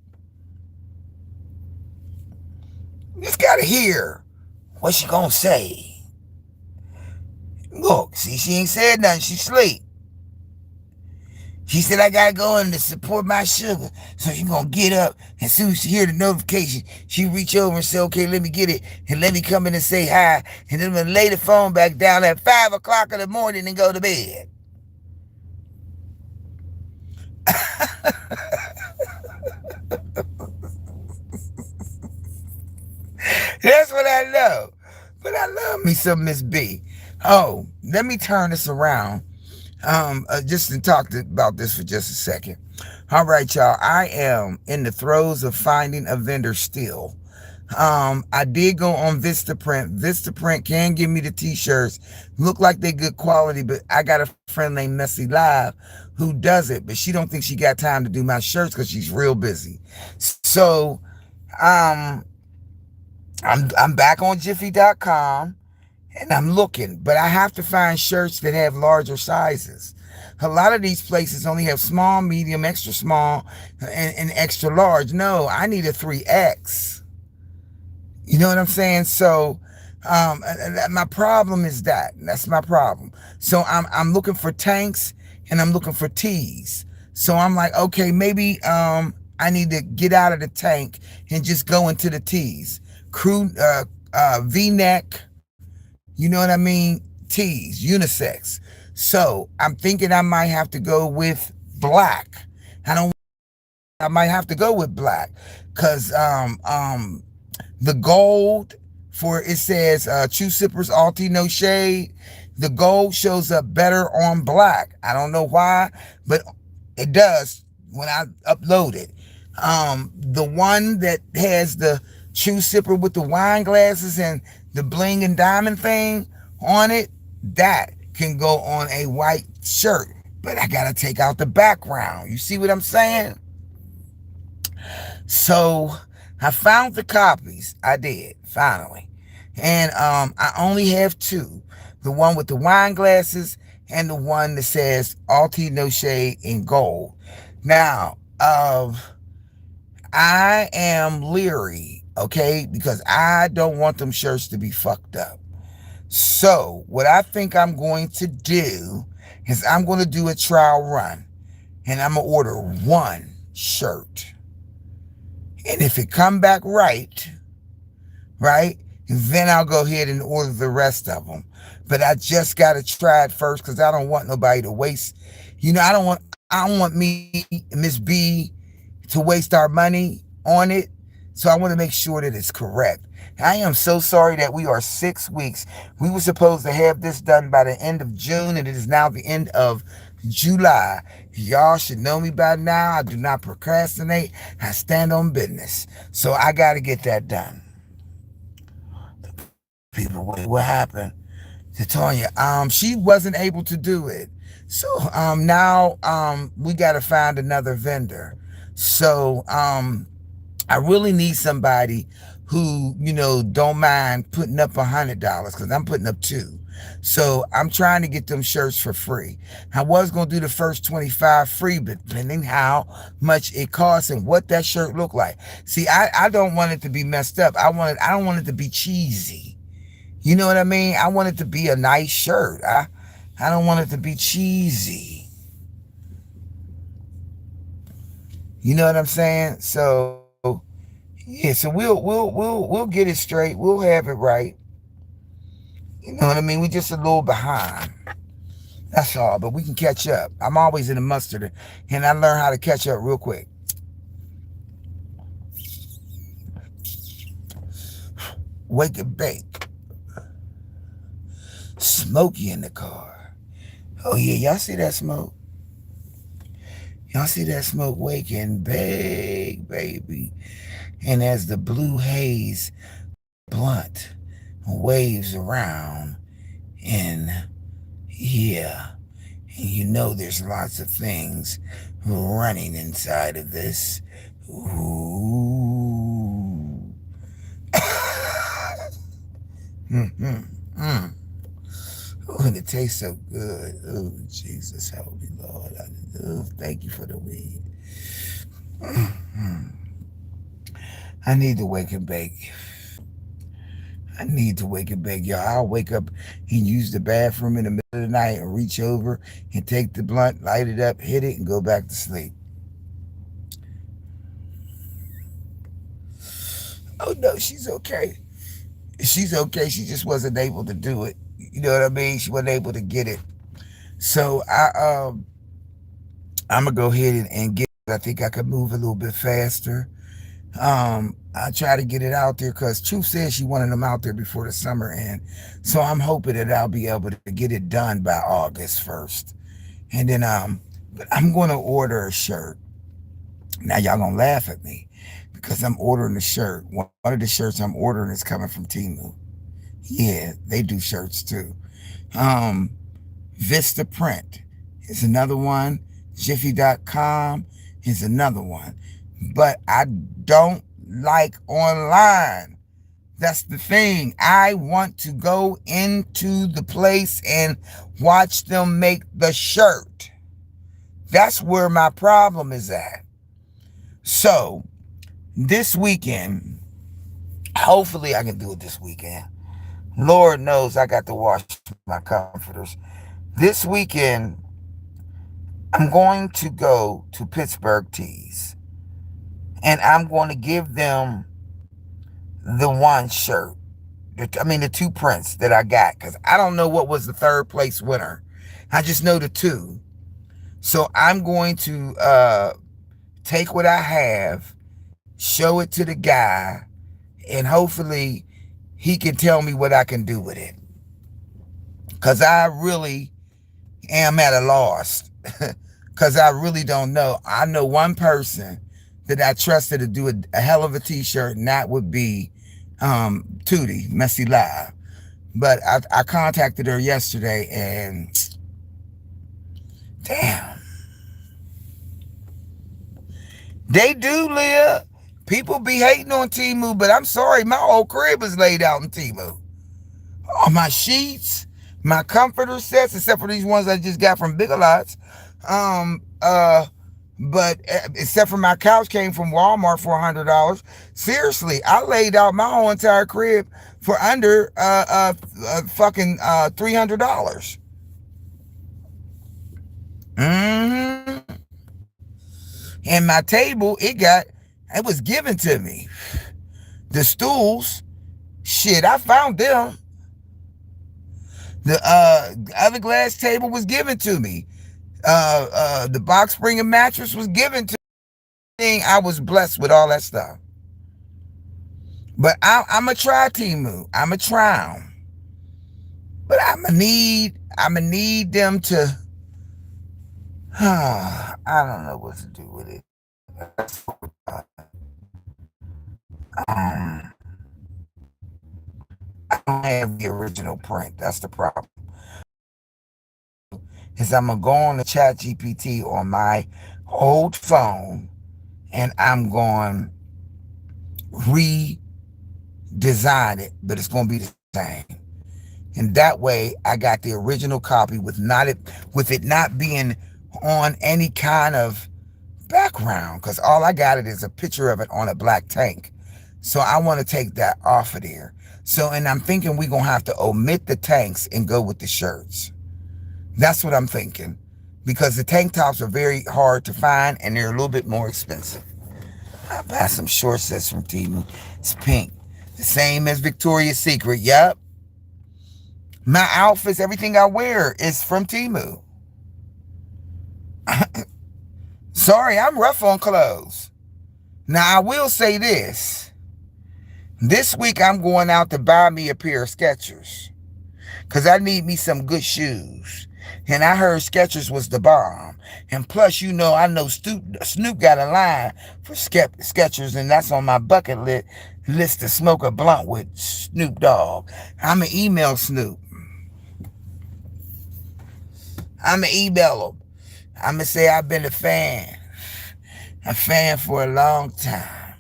You just gotta hear what she gonna say. Look, see, she ain't said nothing. She sleep. She said, I gotta go in to support my sugar. So she gonna get up, and as soon as she hear the notification, she reach over and say, okay, let me get it, and let me come in and say hi, and then I'm gonna lay the phone back down at 5 o'clock in the morning and go to bed. That's what I know. But I love me some Miss B. Oh, let me turn this around. Just to talk about this for just a second. All right, y'all. I am in the throes of finding a vendor still. I did go on Vistaprint. Vistaprint can give me the t-shirts. Look like they good quality, but I got a friend named Messy Live who does it, but she don't think she got time to do my shirts because she's real busy. So, I'm back on Jiffy.com. And I'm looking, but I have to find shirts that have larger sizes. A lot of these places only have small, medium, extra small, and extra large. No, I need a 3X. You know what I'm saying? So, my problem is that. That's my problem. So I'm looking for tanks and I'm looking for tees. So I'm like, okay, maybe I need to get out of the tank and just go into the tees. Crew V-neck. You know what I mean? Tees, unisex. So I'm thinking I might have to go with black. I might have to go with black because the gold for it says True Sippers Alti No Shade. The gold shows up better on black. I don't know why, but it does when I upload it. The one that has the True Sipper with the wine glasses and the bling and diamond thing on it, that can go on a white shirt. But I gotta take out the background. You see what I'm saying? So I found the copies. I did, finally. And I only have two. The one with the wine glasses and the one that says Alti No Shade in gold. Now, I am leery, okay, because I don't want them shirts to be fucked up. So what I think I'm going to do is I'm going to do a trial run and I'm going to order one shirt. And if it come back right, then I'll go ahead and order the rest of them. But I just got to try it first because I don't want nobody to waste. You know, I don't want me, Miss B, to waste our money on it. So I want to make sure that it's correct. I am so sorry that we are 6 weeks. We were supposed to have this done by the end of June, and it is now the end of July. Y'all should know me by now. I do not procrastinate. I stand on business. So I got to get that done. People, wait, what happened to Tonya? She wasn't able to do it. So now we got to find another vendor. So I really need somebody who, don't mind putting up $100 because I'm putting up two. So I'm trying to get them shirts for free. I was going to do the first 25 free, but depending how much it costs and what that shirt look like. See, I don't want it to be messed up. I don't want it to be cheesy. You know what I mean? I want it to be a nice shirt. I don't want it to be cheesy. You know what I'm saying? So yeah, so we'll get it straight. We'll have it right. You know what I mean? We just a little behind. That's all, but we can catch up. I'm always in the mustard, and I learn how to catch up real quick. Wake and bake. Smokey in the car. Oh yeah, y'all see that smoke? Y'all see that smoke? Wake and bake, baby. And as the blue haze blunt waves around, and yeah, and there's lots of things running inside of this. Ooh. Mm. Oh, and it tastes so good. Oh, Jesus, help me, Lord. Thank you for the weed. I need to wake and bake. I need to wake and bake, y'all. I'll wake up and use the bathroom in the middle of the night and reach over and take the blunt, light it up, hit it, and go back to sleep. Oh, no, she's okay. She's okay. She just wasn't able to do it. You know what I mean? She wasn't able to get it. So I'm gonna go ahead and get it. I think I could move a little bit faster. I try to get it out there because Truth says she wanted them out there before the summer end. So I'm hoping that I'll be able to get it done by August 1st. And then but I'm gonna order a shirt. Now y'all gonna laugh at me because I'm ordering a shirt. One of the shirts I'm ordering is coming from Temu. Yeah, they do shirts too. Um, Vista Print is another one. Jiffy.com is another one. But I don't like online. That's the thing. I want to go into the place and watch them make the shirt. That's where my problem is at. So, this weekend, hopefully I can do it this weekend. Lord knows I got to wash my comforters. This weekend, I'm going to go to Pittsburgh Tees. And I'm going to give them the one shirt. The two prints that I got. Because I don't know what was the third place winner. I just know the two. So I'm going to take what I have, show it to the guy, and hopefully he can tell me what I can do with it. Because I really am at a loss. Because I really don't know. I know one person that I trusted to do a hell of a t-shirt, and that would be Tootie, Messy Live. But I contacted her yesterday, and damn. They do, Leah. People be hating on Temu, but I'm sorry, my whole crib is laid out in Temu. All my sheets, my comforter sets, except for these ones I just got from Big Lots. But except for my couch came from Walmart for $100. Seriously, I laid out my whole entire crib for under fucking $300. And my table, it was given to me. The stools, shit, I found them. The other glass table was given to me. The box spring and mattress was given to me. I was blessed with all that stuff. But I'm going to try Temu. I'm going to try them. But I'm going to need them to, I don't know what to do with it. Um, I don't have the original print. That's the problem. Is I'm gonna go on the Chat GPT on my old phone and I'm going to redesign it, but it's gonna be the same. And that way, I got the original copy with it not being on any kind of background, because all I got it is a picture of it on a black tank. So I want to take that off of there. So, and I'm thinking we're gonna have to omit the tanks and go with the shirts. That's what I'm thinking, because the tank tops are very hard to find and they're a little bit more expensive. I buy some short sets from Temu. It's pink, the same as Victoria's Secret. Yep. My outfits, everything I wear is from Temu. Sorry, I'm rough on clothes. Now, I will say this. This week, I'm going out to buy me a pair of Skechers, because I need me some good shoes. And I heard Skechers was the bomb. And plus, I know Snoop got a line for Skechers, and that's on my bucket list to smoke a blunt with Snoop Dogg. I'm going to email Snoop. I'm going to email him. I'm going to say I've been a fan for a long time.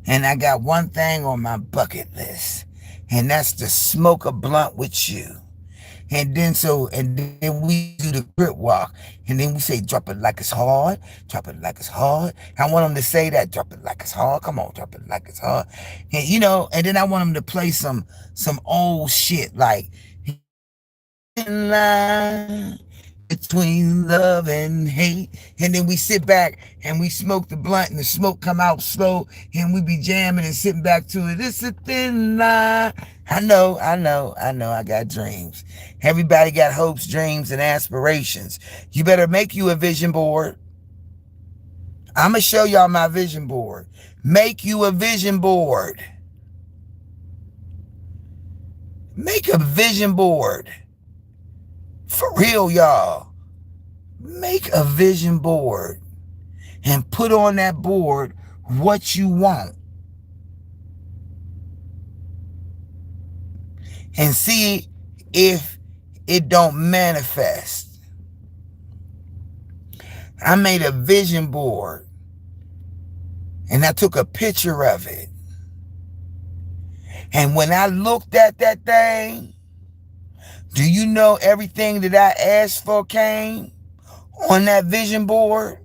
And I got one thing on my bucket list, and that's to smoke a blunt with you. And then we do the grip walk. And then we say, drop it like it's hard. Drop it like it's hard. I want them to say that, drop it like it's hard. Come on, drop it like it's hard. And, and then I want them to play some old shit like, in line between love and hate. And then we sit back and we smoke the blunt and the smoke come out slow and we be jamming and sitting back to it. It's a thin line. I know. I got dreams. Everybody got hopes, dreams, and aspirations. You better make you a vision board. I'm going to show y'all my vision board. Make you a vision board. Make a vision board. For real, y'all. Make a vision board and put on that board what you want. And see if it don't manifest. I made a vision board and I took a picture of it. And when I looked at that thing, do you know everything that I asked for came on that vision board?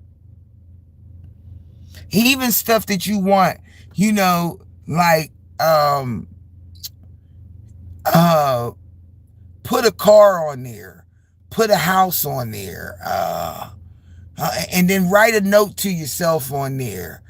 Even stuff that you want, like put a car on there, put a house on there, and then write a note to yourself on there.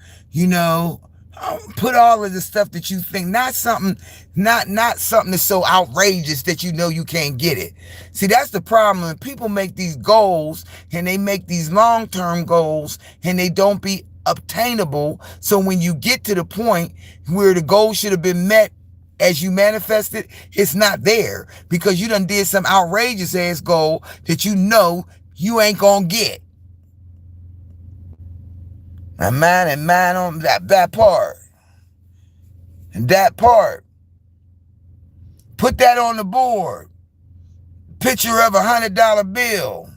Put all of the stuff that you think, not something that's so outrageous that you can't get it. See, that's the problem. When people make these goals and they make these long-term goals and they don't be obtainable. So when you get to the point where the goal should have been met as you manifested, it's not there because you done did some outrageous ass goal that you ain't gonna get. And mine on that part. And that part. Put that on the board. Picture of $100 bill.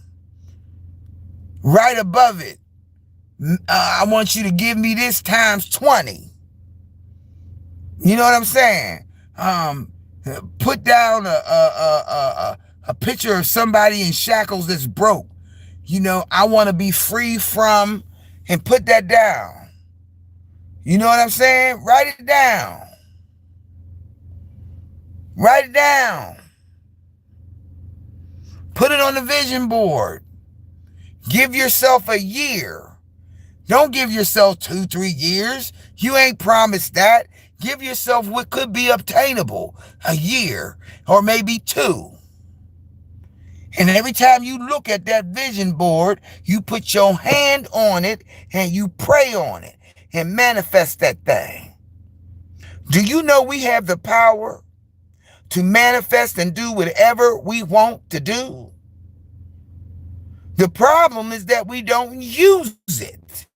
Right above it. I want you to give me this times 20. You know what I'm saying? Put down a picture of somebody in shackles that's broke. I want to be free from, and put that down. You know what I'm saying? Write it down. Write it down. Put it on the vision board. Give yourself a year. Don't give yourself 2-3 years. You ain't promised that. Give yourself what could be obtainable, a year or maybe 2. And every time you look at that vision board, you put your hand on it and you pray on it and manifest that thing. Do you know we have the power to manifest and do whatever we want to do? The problem is that we don't use it.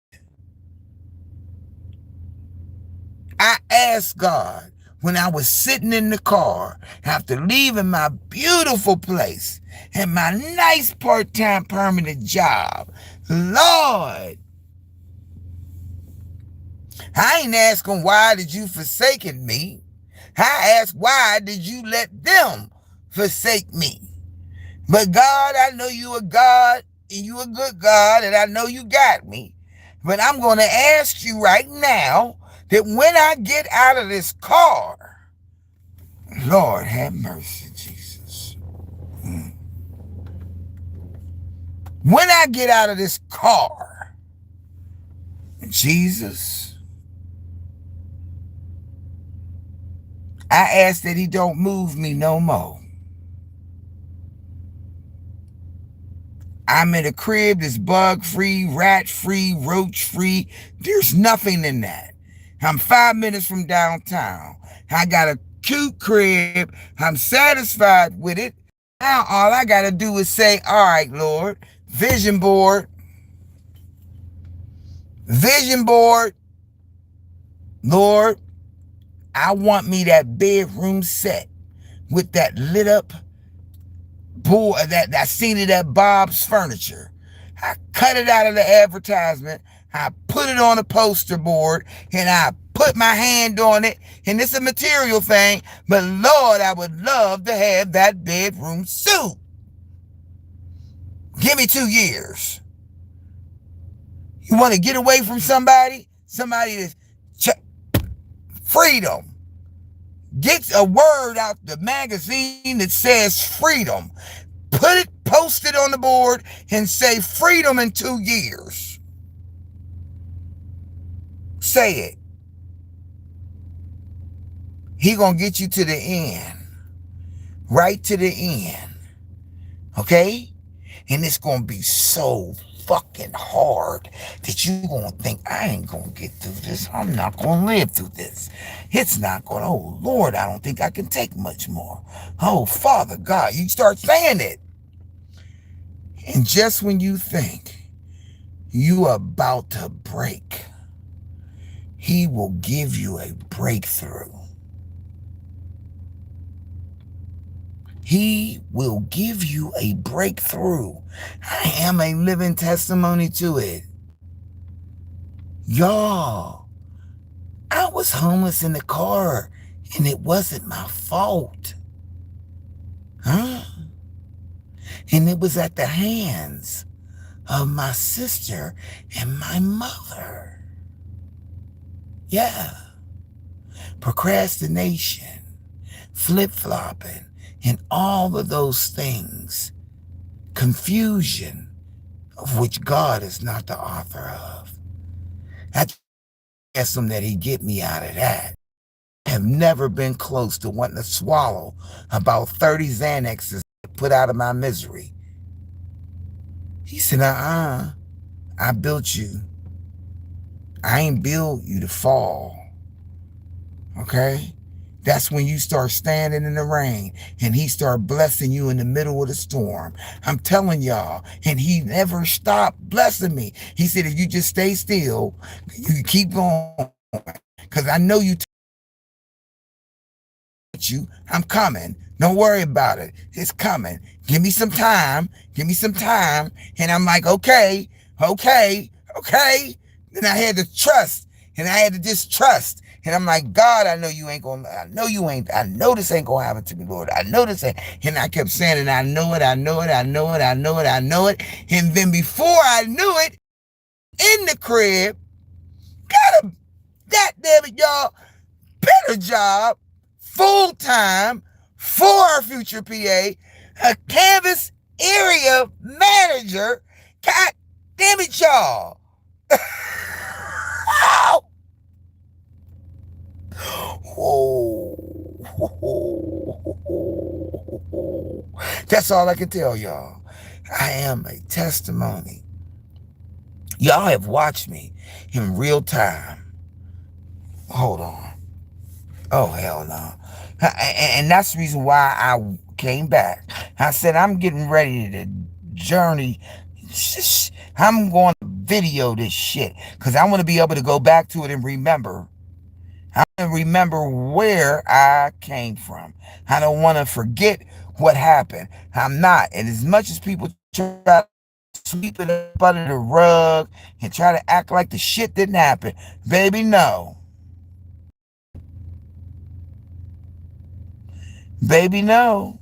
I asked God when I was sitting in the car after leaving my beautiful place and my nice part-time permanent job, Lord, I ain't asking why did you forsaken me. I asked why did you let them forsake me. But God, I know you a God and you a good God and I know you got me. But I'm going to ask you right now that when I get out of this car, Lord have mercy, Jesus. When I get out of this car, Jesus, I ask that he don't move me no more. I'm in a crib that's bug-free, rat-free, roach-free. There's nothing in that. I'm 5 minutes from downtown. I got a cute crib. I'm satisfied with it. Now all I got to do is say, all right, Lord, vision board, Lord, I want me that bedroom set with that lit up board that I seen it at Bob's Furniture. I cut it out of the advertisement. I put it on a poster board and I put my hand on it. And it's a material thing, but Lord, I would love to have that bedroom suit. Give me 2 years. You want to get away from somebody? Somebody that's freedom. Get a word out the magazine that says freedom. Put it, post it on the board and say freedom in 2 years. Say it. He gonna get you to the end. Right to the end. Okay? And it's gonna be so fucking hard that you gonna think, I ain't gonna get through this. I'm not gonna live through this. It's not gonna, oh Lord, I don't think I can take much more. Oh Father God, you start saying it. And just when you think you are about to break, he will give you a breakthrough. He will give you a breakthrough. I am a living testimony to it. Y'all, I was homeless in the car and it wasn't my fault. Huh? And it was at the hands of my sister and my mother. Yeah. Procrastination, flip-flopping, and all of those things, confusion of which God is not the author of. I asked him that he get me out of that. I have never been close to wanting to swallow about 30 Xanaxes to put out of my misery. He said, I built you. I ain't built you to fall. Okay? That's when you start standing in the rain and he start blessing you in the middle of the storm. I'm telling y'all, and he never stopped blessing me. He said, if you just stay still, you keep going, because I know I'm coming. Don't worry about it. It's coming. Give me some time. Give me some time. And I'm like, okay. Then I had to trust and I had to distrust. And I'm like, God, I know you ain't gonna, I know this ain't gonna happen to me, Lord. I know this ain't. And I kept saying it, I know it. And then before I knew it, in the crib, got a, goddamn it, y'all, better job, full-time, for our future PA, a canvas area manager. God damn it, y'all. That's all I can tell y'all. I am a testimony. Y'all have watched me in real time. Hold on. Oh, hell no. And that's the reason why I came back. I said, I'm getting ready to journey. I'm going to video this shit because I want to be able to go back to it and remember. I want to remember where I came from. I don't want to forget what happened. I'm not. And as much as people try to sweep it up under the rug and try to act like the shit didn't happen, baby, no. Baby, no.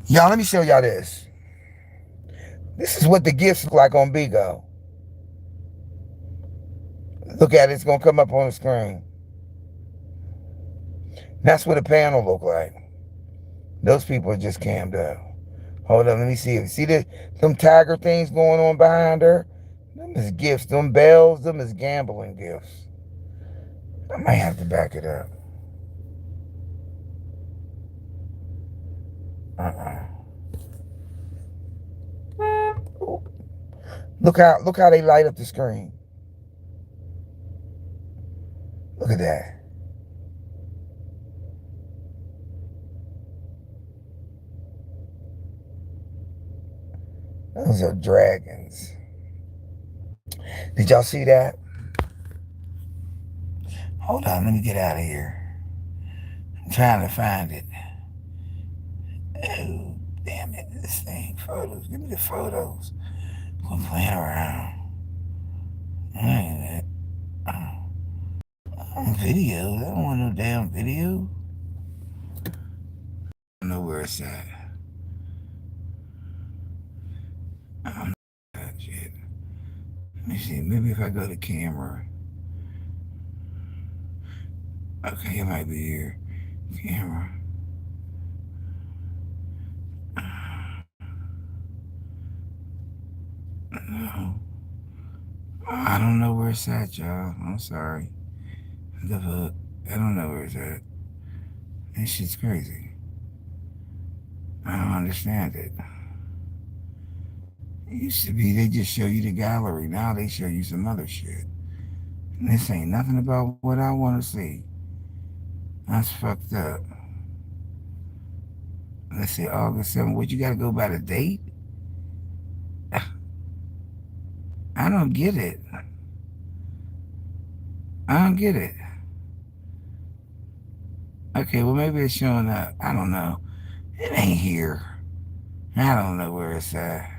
Y'all, let me show y'all this. This is what the gifts look like on Bigo. Look at it. It's going to come up on the screen. That's what a panel look like. Those people are just cammed up. Hold on, let me see. See them tiger things going on behind her? Them is gifts. Them bells, them is gambling gifts. I might have to back it up. Uh-uh. Look how they light up the screen. Look at that. Those are dragons. Did y'all see that? Hold on, let me get out of here. I'm trying to find it. Oh, damn it. This thing. Photos. Give me the photos. I'm playing around. I video. I don't want no damn video. I don't know where it's at. I don't know that shit. Let me see. Maybe if I go to camera. Okay, it might be here. Camera. No. I don't know where it's at, y'all. I'm sorry. The fuck? I don't know where it's at. This shit's crazy. I don't understand it. It used to be they just show you the gallery. Now they show you some other shit. And this ain't nothing about what I want to see. That's fucked up. Let's say August 7th. What, you got to go by the date? I don't get it. I don't get it. Okay, well, maybe it's showing up. I don't know. It ain't here. I don't know where it's at.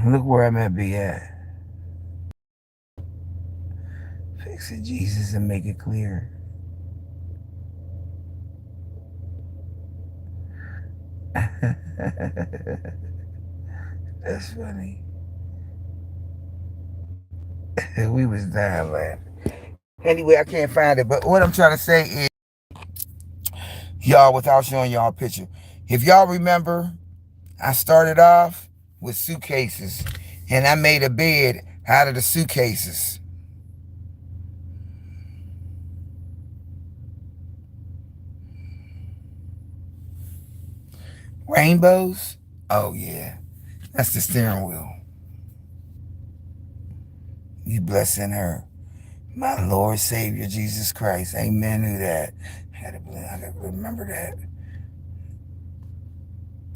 Look where I'm at be at. Fix it, Jesus, and make it clear. That's funny. We was dying laughing. Anyway, I can't find it. But what I'm trying to say is, y'all, without showing y'all a picture, if y'all remember, I started off with suitcases, and I made a bed out of the suitcases. Rainbows? Oh, yeah. That's the steering wheel. You blessing her. My Lord Savior Jesus Christ. Amen to that. I gotta remember that.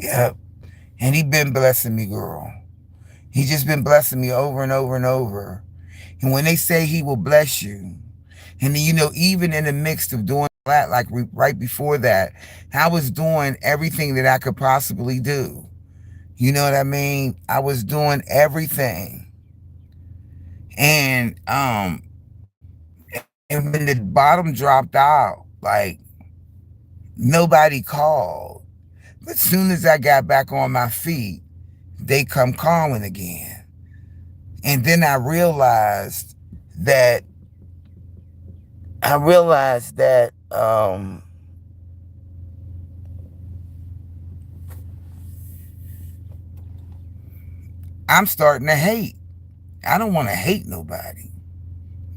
Yep. And he been blessing me, girl. He just been blessing me over and over and over. And when they say he will bless you, and you know, even in the midst of doing that, like right before that, I was doing everything that I could possibly do. You know what I mean? I was doing everything. And when the bottom dropped out, like nobody called. But soon as I got back on my feet, they come calling again. And then that I realized that I'm starting to hate. I don't want to hate nobody.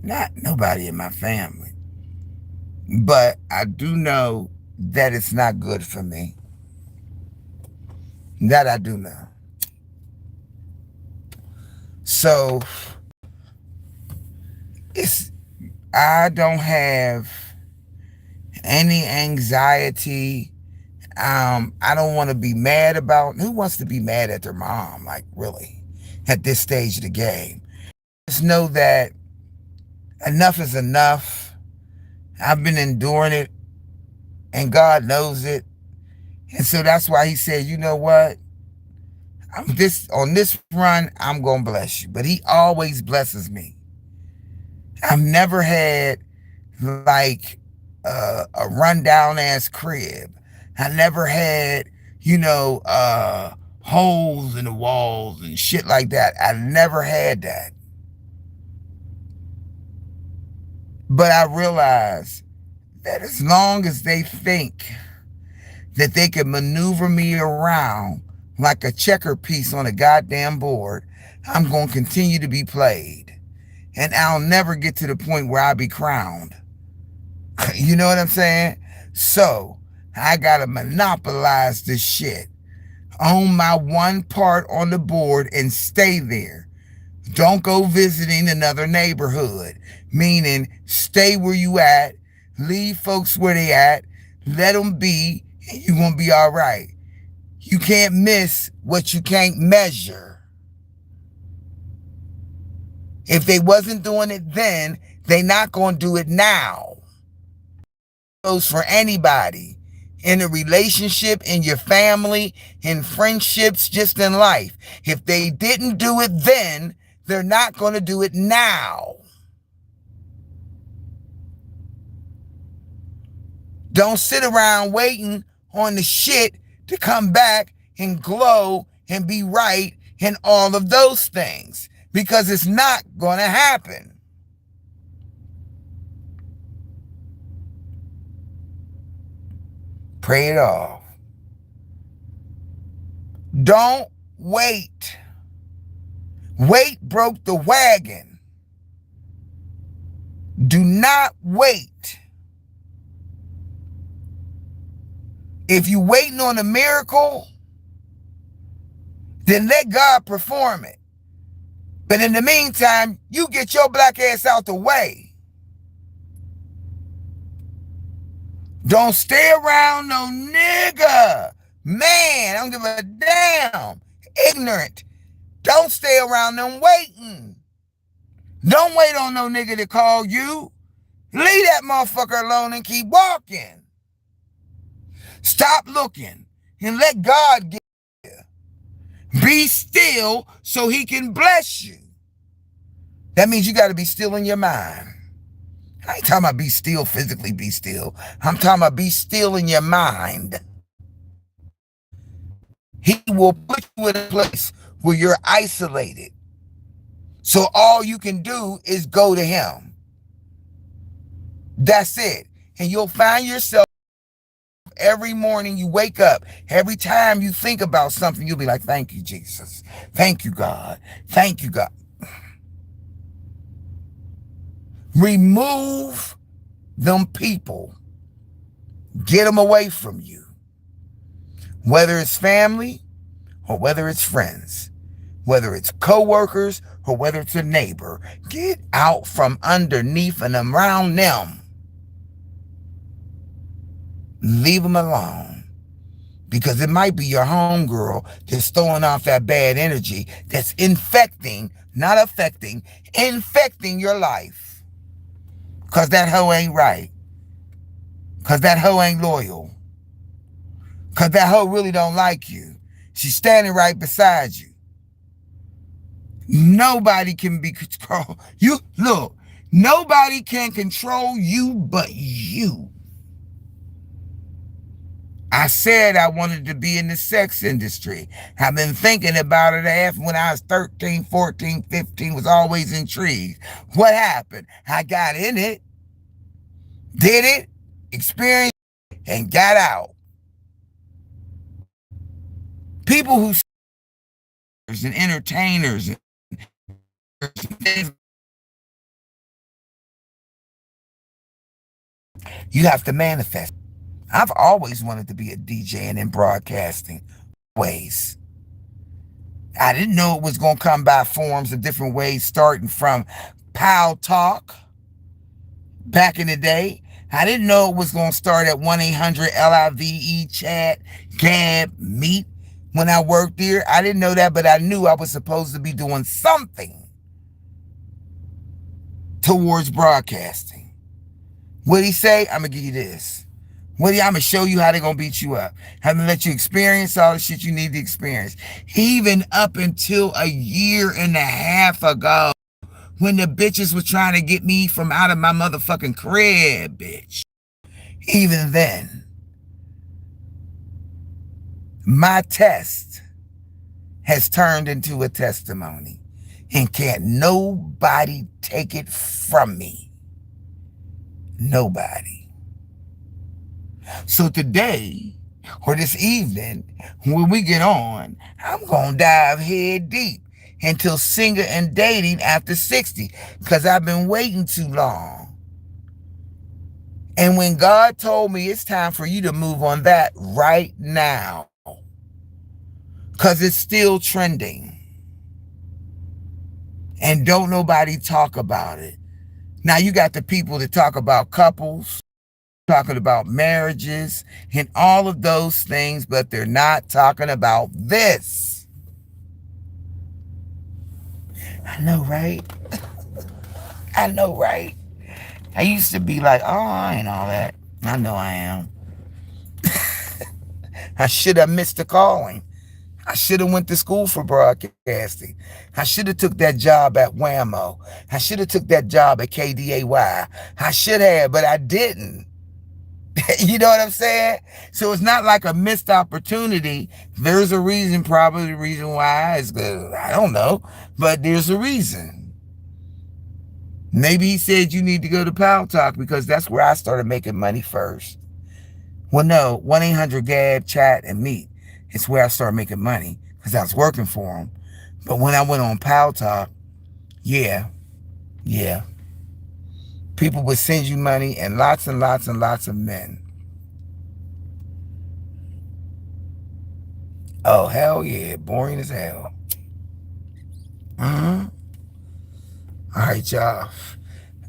Not nobody in my family. But I do know that it's not good for me. That I do know. So I don't have any anxiety. I don't want to be mad about, who wants to be mad at their mom? Like, really, at this stage of the game. Just know that enough is enough. I've been enduring it, and God knows it. And so that's why he said, you know what? On this run, I'm gonna bless you. But he always blesses me. I've never had like a rundown ass crib. I never had, holes in the walls and shit like that. I never had that. But I realize that as long as they think that they can maneuver me around like a checker piece on a goddamn board, I'm going to continue to be played. And I'll never get to the point where I'll be crowned. You know what I'm saying? So I got to monopolize this shit. Own my one part on the board and stay there. Don't go visiting another neighborhood. Meaning, stay where you at. Leave folks where they at. Let them be, and you're going to be all right. You can't miss what you can't measure. If they wasn't doing it then, they not going to do it now. It goes for anybody. In a relationship, in your family, in friendships, just in life. If they didn't do it then, they're not going to do it now. Don't sit around waiting on the shit to come back and glow and be right and all of those things, because it's not going to happen. Pray it off. Don't wait. Wait broke the wagon. Do not wait. If you're waiting on a miracle, then let God perform it. But in the meantime, you get your black ass out the way. Don't stay around no nigga. Man, I don't give a damn. Ignorant. Don't stay around them waiting. Don't wait on no nigga to call you. Leave that motherfucker alone and keep walking. Stop looking and let God get you. Be still so he can bless you. That means you got to be still in your mind. I ain't talking about be still physically, be still. I'm talking about be still in your mind. He will put you in a place where you're isolated. So all you can do is go to him. That's it. And you'll find yourself every morning you wake up, every time you think about something, you'll be like, thank you, Jesus. Thank you, God. Thank you, God. Remove them people. Get them away from you. Whether it's family or whether it's friends, whether it's co-workers or whether it's a neighbor, get out from underneath and around them. Leave them alone. Because it might be your homegirl that's throwing off that bad energy that's infecting, not affecting, infecting your life. Because that hoe ain't right. Because that hoe ain't loyal. Because that hoe really don't like you. She's standing right beside you. Nobody can be controlled. You, look, nobody can control you but you. I said I wanted to be in the sex industry. I've been thinking about it when I was 13, 14, 15, was always intrigued. What happened? I got in it, did it, experienced it, and got out. People who and entertainers and you have to manifest. I've always wanted to be a DJ and in broadcasting ways. I didn't know it was going to come by forms of different ways, starting from Pal Talk back in the day. I didn't know it was going to start at 1-800-LIVE chat, Gab, Meet. When I worked there, I didn't know that, but I knew I was supposed to be doing something towards broadcasting. What'd he say? I'm going to give you this. I'm going to show you how they're going to beat you up. I'm going to let you experience all the shit you need to experience. Even up until a year and a half ago, when the bitches was trying to get me from out of my motherfucking crib, bitch. Even then, my test has turned into a testimony. And can't nobody take it from me. Nobody. So today, or this evening, when we get on, I'm going to dive head deep into singer and dating after 60, because I've been waiting too long. And when God told me it's time for you to move on that right now, because it's still trending, and don't nobody talk about it. Now you got the people that talk about couples, talking about marriages, and all of those things, but they're not talking about this. I know, right? I know, right? I used to be like, oh, I ain't all that. I know I am. I should have missed the calling. I should have went to school for broadcasting. I should have took that job at Whammo. I should have took that job at KDAY. I should have, but I didn't. You know what I'm saying? So it's not like a missed opportunity. There's a reason, probably the reason why is good. I don't know, but there's a reason. Maybe he said you need to go to Power Talk because that's where I started making money first. Well, no, 1-800-GAB, chat, and meet. It's where I started making money because I was working for him. But when I went on Power Talk, yeah. People would send you money and lots of men. Oh, hell yeah. Boring as hell. All right, y'all.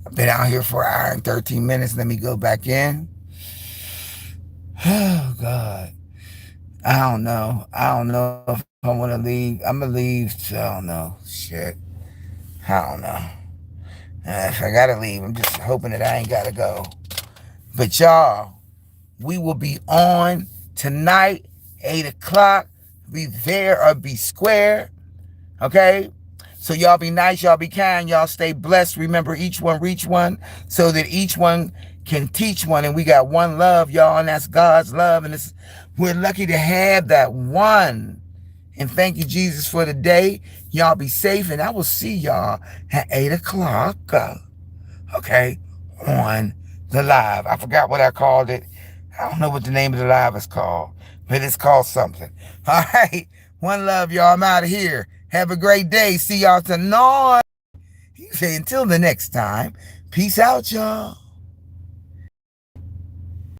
I've been out here for an hour and 13 minutes. Let me go back in. Oh, God. I don't know if I want to leave. I'm going to leave. I don't know. Shit. I don't know. If I got to leave, I'm just hoping that I ain't got to go. But y'all, we will be on tonight, 8 o'clock. Be there or be square. Okay? So y'all be nice, y'all be kind, y'all stay blessed. Remember, each one reach one so that each one can teach one. And we got one love, y'all, and that's God's love. And we're lucky to have that one. And thank you, Jesus, for the day. Y'all be safe, and I will see y'all at 8 o'clock. Okay? On the live. I forgot what I called it. I don't know what the name of the live is called, but it's called something. All right? One love, y'all. I'm out of here. Have a great day. See y'all tonight. You say until the next time. Peace out, y'all.